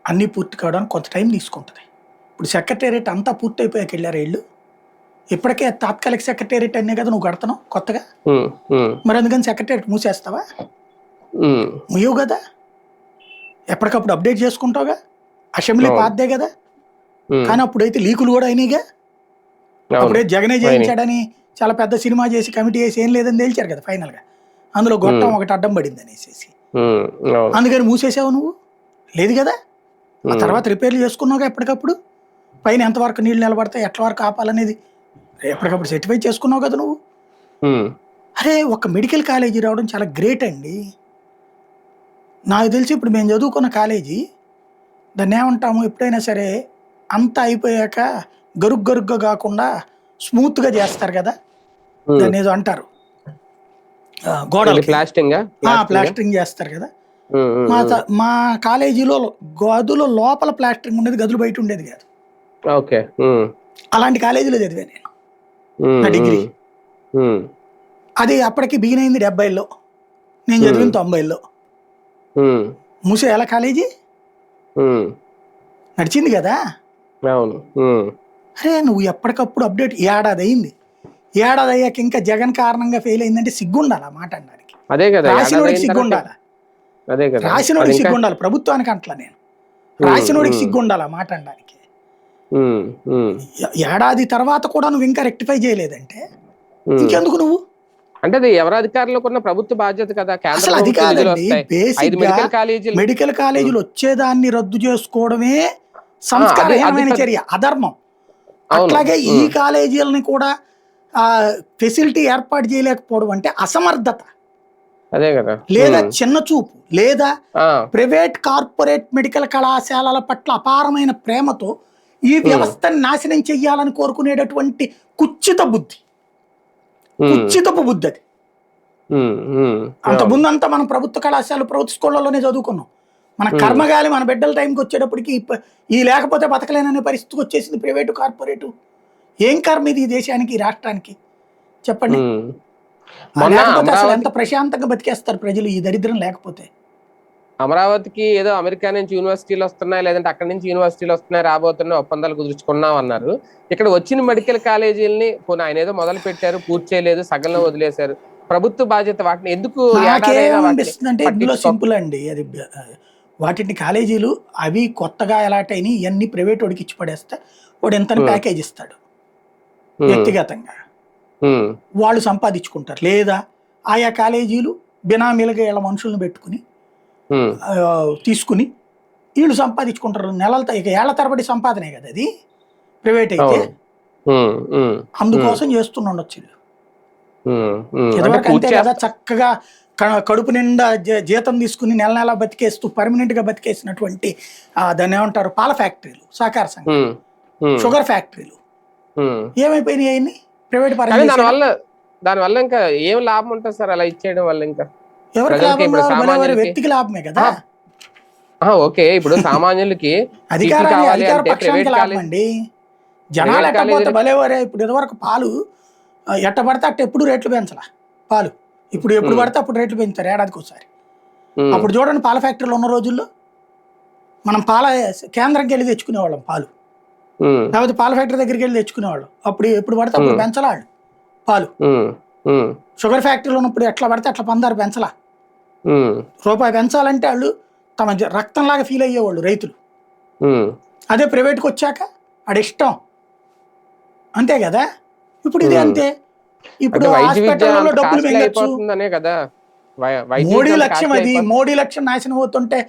అన్నీ పూర్తి కావడానికి కొంత టైం తీసుకుంటుంది. ఇప్పుడు సెక్రటేరియట్ అంతా పూర్తి అయిపోయాక వెళ్ళారు వీళ్ళు. ఇప్పటికే తాత్కాలిక సెక్రటేరియట్ అనే కదా నువ్వు కడుతున్నావు కొత్తగా. మరి అందుకని సెక్రటేరియట్ మూసేస్తావా? ముయ్యవు కదా, ఎప్పటికప్పుడు అప్డేట్ చేసుకుంటావుగా. అసెంబ్లీ పాతదే కదా. కానీ అప్పుడైతే లీకులు కూడా అయినాయిగా. అప్పుడే జగనే చేయించాడని చాలా పెద్ద సినిమా చేసి కమిటీ చేసి ఏం లేదని తేల్చారు కదా ఫైనల్ గా. అందులో గొట్టం ఒకటి అడ్డం పడింది అనేసి అందుకని మూసేసావు నువ్వు? లేదు కదా. ఆ తర్వాత రిపేర్లు చేసుకున్నావుగా ఎప్పటికప్పుడు. పైన ఎంతవరకు నీళ్లు నిలబడతాయి, ఎట్ల వరకు ఆపాలనేది ఎప్పటికప్పుడు సర్టిఫై చేసుకున్నావు కదా నువ్వు. అరే, ఒక మెడికల్ కాలేజీ రావడం చాలా గ్రేట్ అండి. నాకు తెలిసి ఇప్పుడు మేము చదువుకున్న కాలేజీ దాన్ని ఏమంటాము, ఎప్పుడైనా సరే అంతా అయిపోయాక గరుగ్గా కాకుండా స్మూత్గా చేస్తారు కదా, దాన్ని ఏదో అంటారు, గోడలు ప్లాస్టరింగ్ చేస్తారు కదా. మా కాలేజీలో గదుల లోపల ప్లాస్టరింగ్ ఉండేది, గదులు బయట ఉండేది కాదు. అలాంటి కాలేజీలో చదివా నేను నా డిగ్రీ. అది అప్పటికి బిగిన్ అయింది 70లో, నేను చదివిన 90లో. మూసేయాల కాలేజీ నడిచింది కదా. అరే, నువ్వు ఎప్పటికప్పుడు అప్డేట్. ఏడాది అయింది, ఏడాది అయ్యాక ఇంకా జగన్ కారణంగా ఫెయిల్ అయిందంటే సిగ్గుండాలి ఆ మాట అనడానికి. రాసినోడికి సిగ్గుండాలి, రాసినోడికి సిగ్గుండాలి. ప్రభుత్వానికి అంటలా నేను, రాసినోడికి సిగ్గుండాలి ఆ మాట అనడానికి. ఏడాది తర్వాత కూడా నువ్వు ఇంకా రెక్టిఫై చేయలేదంటే ఇంకెందుకు నువ్వు? అంటే అది ఎవరి అధికారంలో ఉన్న ప్రభుత్వ బాధ్యత కదా, కేంద్ర అసలు అది ప్రభుత్వం నిధులు కాదండి. వస్తాయి. 5 బేసిక్ గా మెడికల్ కాలేజీలు మెడికల్ కాలేజీలు వచ్చేదాన్ని రద్దు చేసుకోవడమే అది సంస్కారహీనమైన పెద్ద చర్య, అధర్మం. అవును. అట్లాగే ఈ కాలేజీలని కూడా ఆ ఫెసిలిటీ ఏర్పాటు చేయలేకపోవడం అంటే అసమర్థత, అదే కదా. లేదా చిన్న చూపు, లేదా ఆ, ప్రైవేట్ కార్పొరేట్ మెడికల్ కళాశాలల పట్ల అపారమైన ప్రేమతో ఈ వ్యవస్థని నాశనం చెయ్యాలని కోరుకునేటటువంటి కుచ్చిత బుద్ధి, కుచ్చితపు బుద్ధి అది. అంత ముందంతా మనం ప్రభుత్వ కళాశాల ప్రభుత్వ స్కూళ్ళలోనే చదువుకున్నాం. మన కర్మగాలి మన బిడ్డల టైంకి వచ్చేటప్పటికి ఈ లేకపోతే బతకలేననే పరిస్థితికి వచ్చేసింది ప్రైవేటు కార్పొరేటు. ఏం కర్మ ఇది ఈ దేశానికి, ఈ రాష్ట్రానికి చెప్పండి. లేకపోతే అసలు ఎంత ప్రశాంతంగా బతికేస్తారు ప్రజలు ఈ దరిద్రం లేకపోతే. అమరావతికి ఏదో అమెరికా నుంచి యూనివర్సిటీలు వస్తున్నాయి, లేదంటే అక్కడి నుంచి యూనివర్సిటీలు వస్తున్నాయి, రాబోతున్నాయి, ఒప్పందాలు కుదుర్చుకున్నాం అన్నారు. ఇక్కడ వచ్చిన మెడికల్ కాలేజీలని ఆయన ఏదో మొదలు పెట్టారు, పూర్తి చేయలేదు, సగంలో వదిలేశారు. ప్రభుత్వ బాధ్యత వాటిని ఎందుకు నాకేమనిపిస్తుందంటే ఇందులో సింపుల్ అండి. అది వాటిని కాలేజీలు అవి కొత్తగా ఎలాటైనా ఇవన్నీ ప్రైవేట్ వాడికి ఇచ్చి పడేస్తే వాడు ఎంత ప్యాకేజ్ ఇస్తాడు వ్యక్తిగతంగా, వాళ్ళు సంపాదించుకుంటారు. లేదా ఆయా కాలేజీలు బినామీలుగా వీళ్ళ మనుషులను పెట్టుకుని తీసుకుని వీళ్ళు సంపాదించుకుంటారు. నెలలతో ఇక ఏళ్ల తరబడి సంపాదనే కదా అది ప్రైవేట్ అయితే. అందుకోసం చేస్తుండొచ్చు. ఇదివరకు అంతే కదా, చక్కగా కడుపు నిండా జీతం తీసుకుని నెల నెల బతికేస్తూ పర్మనెంట్ గా బతికేసినటువంటి దాన్ని ఏమంటారు పాల ఫ్యాక్టరీలు, సహకార సంఘం, షుగర్ ఫ్యాక్టరీలు ఏమైపోయినాయి అవన్నీ ప్రైవేట్ పరం. దానివల్ల ఇంకా ఏం లాభం ఉంటుంది సార్ అలా ఇచ్చేయడం వల్ల? ఇంకా ఎవరికి లాభం? వ్యక్తికి లాభమే కదా. ఓకే, ఇప్పుడు సామాన్యులకి అధికార పక్షానికి లాభం అండి. జనాలు ఎట్టపోతే భలేవరే. ఇప్పుడు ఇదివరకు పాలు ఎట్ట పడితే అట్ట ఎప్పుడు రేట్లు పెంచాల పాలు, ఇప్పుడు ఎప్పుడు పడితే అప్పుడు రేట్లు పెంచుతారు ఏడాదికి ఒకసారి. అప్పుడు చూడండి పాల ఫ్యాక్టరీలో ఉన్న రోజుల్లో మనం పాల కేంద్రంకి వెళ్ళి తెచ్చుకునేవాళ్ళం పాలు, లేకపోతే పాల ఫ్యాక్టరీ దగ్గరికి వెళ్ళి తెచ్చుకునేవాళ్ళం. అప్పుడు ఎప్పుడు పడితే అప్పుడు పెంచలాడు పాలు. షుగర్ ఫ్యాక్టరీలో ఉన్నప్పుడు ఎట్లా పడితే అట్లా పందారు పెంచలా. రూపాయి పెంచాలంటే వాళ్ళు తమ రక్తంలాగా ఫీల్ అయ్యేవాళ్ళు రైతులు. అదే ప్రైవేట్కి వచ్చాక అడిష్టం, అంతే కదా. ఇప్పుడు ఇది అంతే. ఇప్పుడు హాస్పిటల్లో డబ్బులు మింగచ్చు. మోడీ లక్ష్యం అది. మోడీ లక్ష్యం నాశనం అవుతుంటే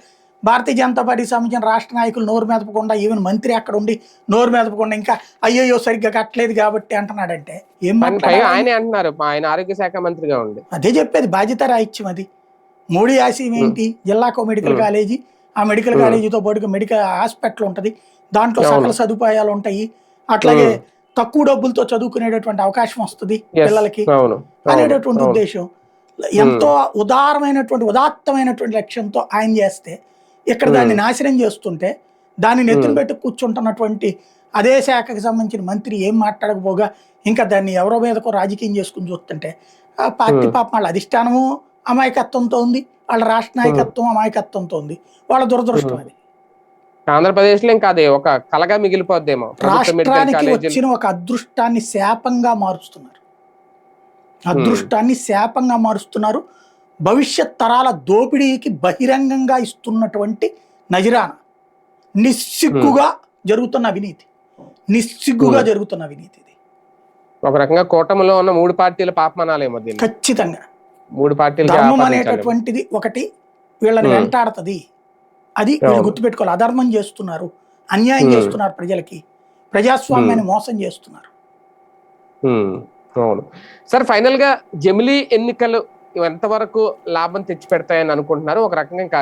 భారతీయ జనతా పార్టీకి సంబంధించిన రాష్ట్ర నాయకులు నోరు మెదపకుండా, ఈవెన్ మంత్రి అక్కడ ఉండి నోరు మెదపకుండా ఇంకా అయ్యో సరిగ్గా కట్టలేదు కాబట్టి అంటున్నాడంటే ఏం ఆయనే అంటున్నారు, ఆయన ఆరోగ్య శాఖ మంత్రిగా ఉండి. అదే చెప్పేది, బాధ్యత రాహిత్యం అది. మోడీ ఆశయం ఏంటి? జిల్లాకు మెడికల్ కాలేజీ, ఆ మెడికల్ కాలేజీతో పాటుగా మెడికల్ హాస్పిటల్ ఉంటది, దాంట్లో సకల సదుపాయాలు ఉంటాయి, అట్లాగే తక్కువ డబ్బులతో చదువుకునేటటువంటి అవకాశం వస్తుంది పిల్లలకి అనేటటువంటి ఉద్దేశం. ఎంతో ఉదాత్తమైనటువంటి లక్ష్యంతో ఆయన చేస్తే ఇక్కడ దాన్ని నాశనం చేస్తుంటే దాన్ని నెత్తిన పెట్టి కూర్చుంటున్నటువంటి అదే శాఖకు సంబంధించిన మంత్రి ఏం మాట్లాడకపోగా ఇంకా దాన్ని ఎవరో మీదకో రాజకీయం చేసుకుని చూస్తుంటే ఆ పార్టీ పాపం వాళ్ళ అధిష్టానము అమాయకత్వంతో ఉంది, వాళ్ళ రాష్ట్ర నాయకత్వం అమాయకత్వంతో ఉంది. వాళ్ళ దురదృష్టం అది. ఆంధ్రప్రదేశ్ లో ఇంకా అదే ఒక కలగా మిగిలిపోద్దేమో. రాష్ట్రానికి వచ్చిన ఒక అదృష్టాన్ని శాపంగా మారుస్తున్నారు, అదృష్టాన్ని శాపంగా మారుస్తున్నారు. భవిష్యత్ తరాల దోపిడీకి బహిరంగంగా ఇస్తున్నటువంటి నజరాన, నిస్సిగ్గుగా జరుగుతున్న అవినీతి, నిస్సిగ్గుగా జరుగుతున్న అవినీతి. ఇది ఒక రకంగా కూటమిలో ఉన్న 3 పార్టీల పాపమనాలేమో. ఖచ్చితంగా 3 పార్టీలు ధర్మం అనేటటువంటిది ఒకటి వీళ్ళని వెంటాడుతుంది. అది వీళ్ళు గుర్తుపెట్టుకోవాలి. అధర్మం చేస్తున్నారు, అన్యాయం చేస్తున్నారు, ప్రజలకి ప్రజాస్వామ్యాన్ని మోసం చేస్తున్నారు. అవును సార్, ఫైనల్ గా జమిలీ ఎన్నికలు ఎంతవరకు లాభం తెచ్చి పెడతాయని అనుకుంటున్నారు? ఒక రకంగా ఇంకా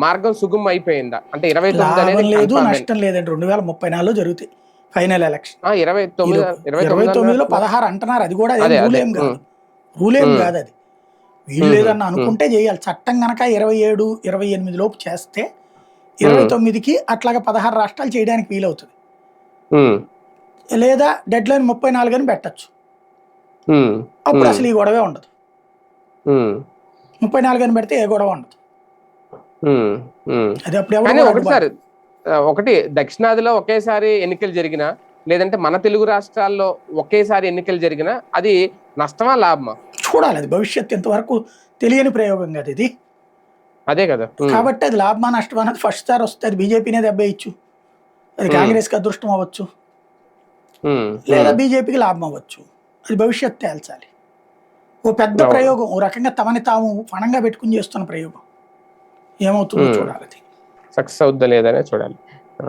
మార్గం సుగమం అయిపోయిందా? అంటే 29 లేదు, నష్టం లేదండి. 2034లో జరుగుతాయి ఫైనల్ ఎలక్షన్. 29లో 16 అంటున్నారు. అది కూడా రూలేం కాదు, రూలేం కాదు అది. వీళ్ళు ఏదన్నా అనుకుంటే చేయాలి. చట్టం కనుక 27, 28 లోపు చేస్తే 29కి అట్లాగా 16 రాష్ట్రాలు చేయడానికి వీలవుతుంది. లేదా డెడ్ లైన్ 34 అని పెట్టచ్చు. అప్పుడు అసలు ఈ గొడవే ఉండదు. 34 అని పెడితే ఏ గొడవ ఉండదు. అది అప్పుడు ఒకటి దక్షిణాదిలో ఒకేసారి ఎన్నికలు జరిగినా, లేదంటే మన తెలుగు రాష్ట్రాల్లో ఒకేసారి ఎన్నికలు జరిగినా అది నష్టమా లాభమా చూడాలి. అది భవిష్యత్తు ఎంతవరకు తెలియని ప్రయోగం కదా ఇది. అదే కదా. కాబట్టి అది లాభమా నష్టమా అన్నది ఫస్ట్ సారి వస్తే అది బీజేపీనే దెబ్బ ఇచ్చు, అది కాంగ్రెస్కి అదృష్టం అవ్వచ్చు, లేదా బీజేపీకి లాభం అవ్వచ్చు. అది భవిష్యత్తు తేల్చాలి. ఓ పెద్ద అవును. ప్రయోగం, ఓ రకంగా తమని తాము పణంగా పెట్టుకుని చేస్తున్న ప్రయోగం. ఏమవుతుందో ఉమ్. చూడాలి అది. సక్సెస్ అవుద్దా లేదనే చూడాలి.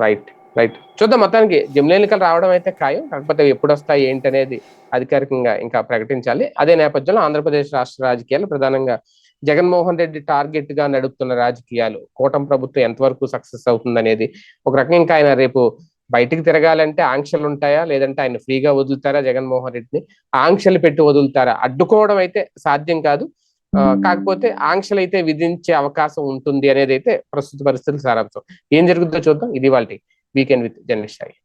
Right, right. చూద్దాం. మొత్తానికి జమిలీ ఎన్నికలు రావడం అయితే ఖాయం. కాకపోతే ఎప్పుడు వస్తాయి ఏంటి అనేది అధికారికంగా ఇంకా ప్రకటించాలి. అదే నేపథ్యంలో ఆంధ్రప్రదేశ్ రాష్ట్ర రాజకీయాలు ప్రధానంగా జగన్మోహన్ రెడ్డి టార్గెట్ గా నడుపుతున్న రాజకీయాలు, కూటమి ప్రభుత్వం ఎంతవరకు సక్సెస్ అవుతుంది అనేది ఒక రకంగా. ఇంకా ఆయన రేపు బయటికి తిరగాలంటే ఆంక్షలు ఉంటాయా, లేదంటే ఆయన ఫ్రీగా వదులుతారా జగన్మోహన్ రెడ్డిని? ఆంక్షలు పెట్టి వదులుతారా? అడ్డుకోవడం అయితే సాధ్యం కాదు. కాకపోతే ఆంక్షలు అయితే విధించే అవకాశం ఉంటుంది అనేది అయితే ప్రస్తుత పరిస్థితుల సారాంశం. ఏం జరుగుతుందో చూద్దాం. ఇది వాళ్ళ వీకెండ్ విత్ జర్నలిస్ట్ సాయి.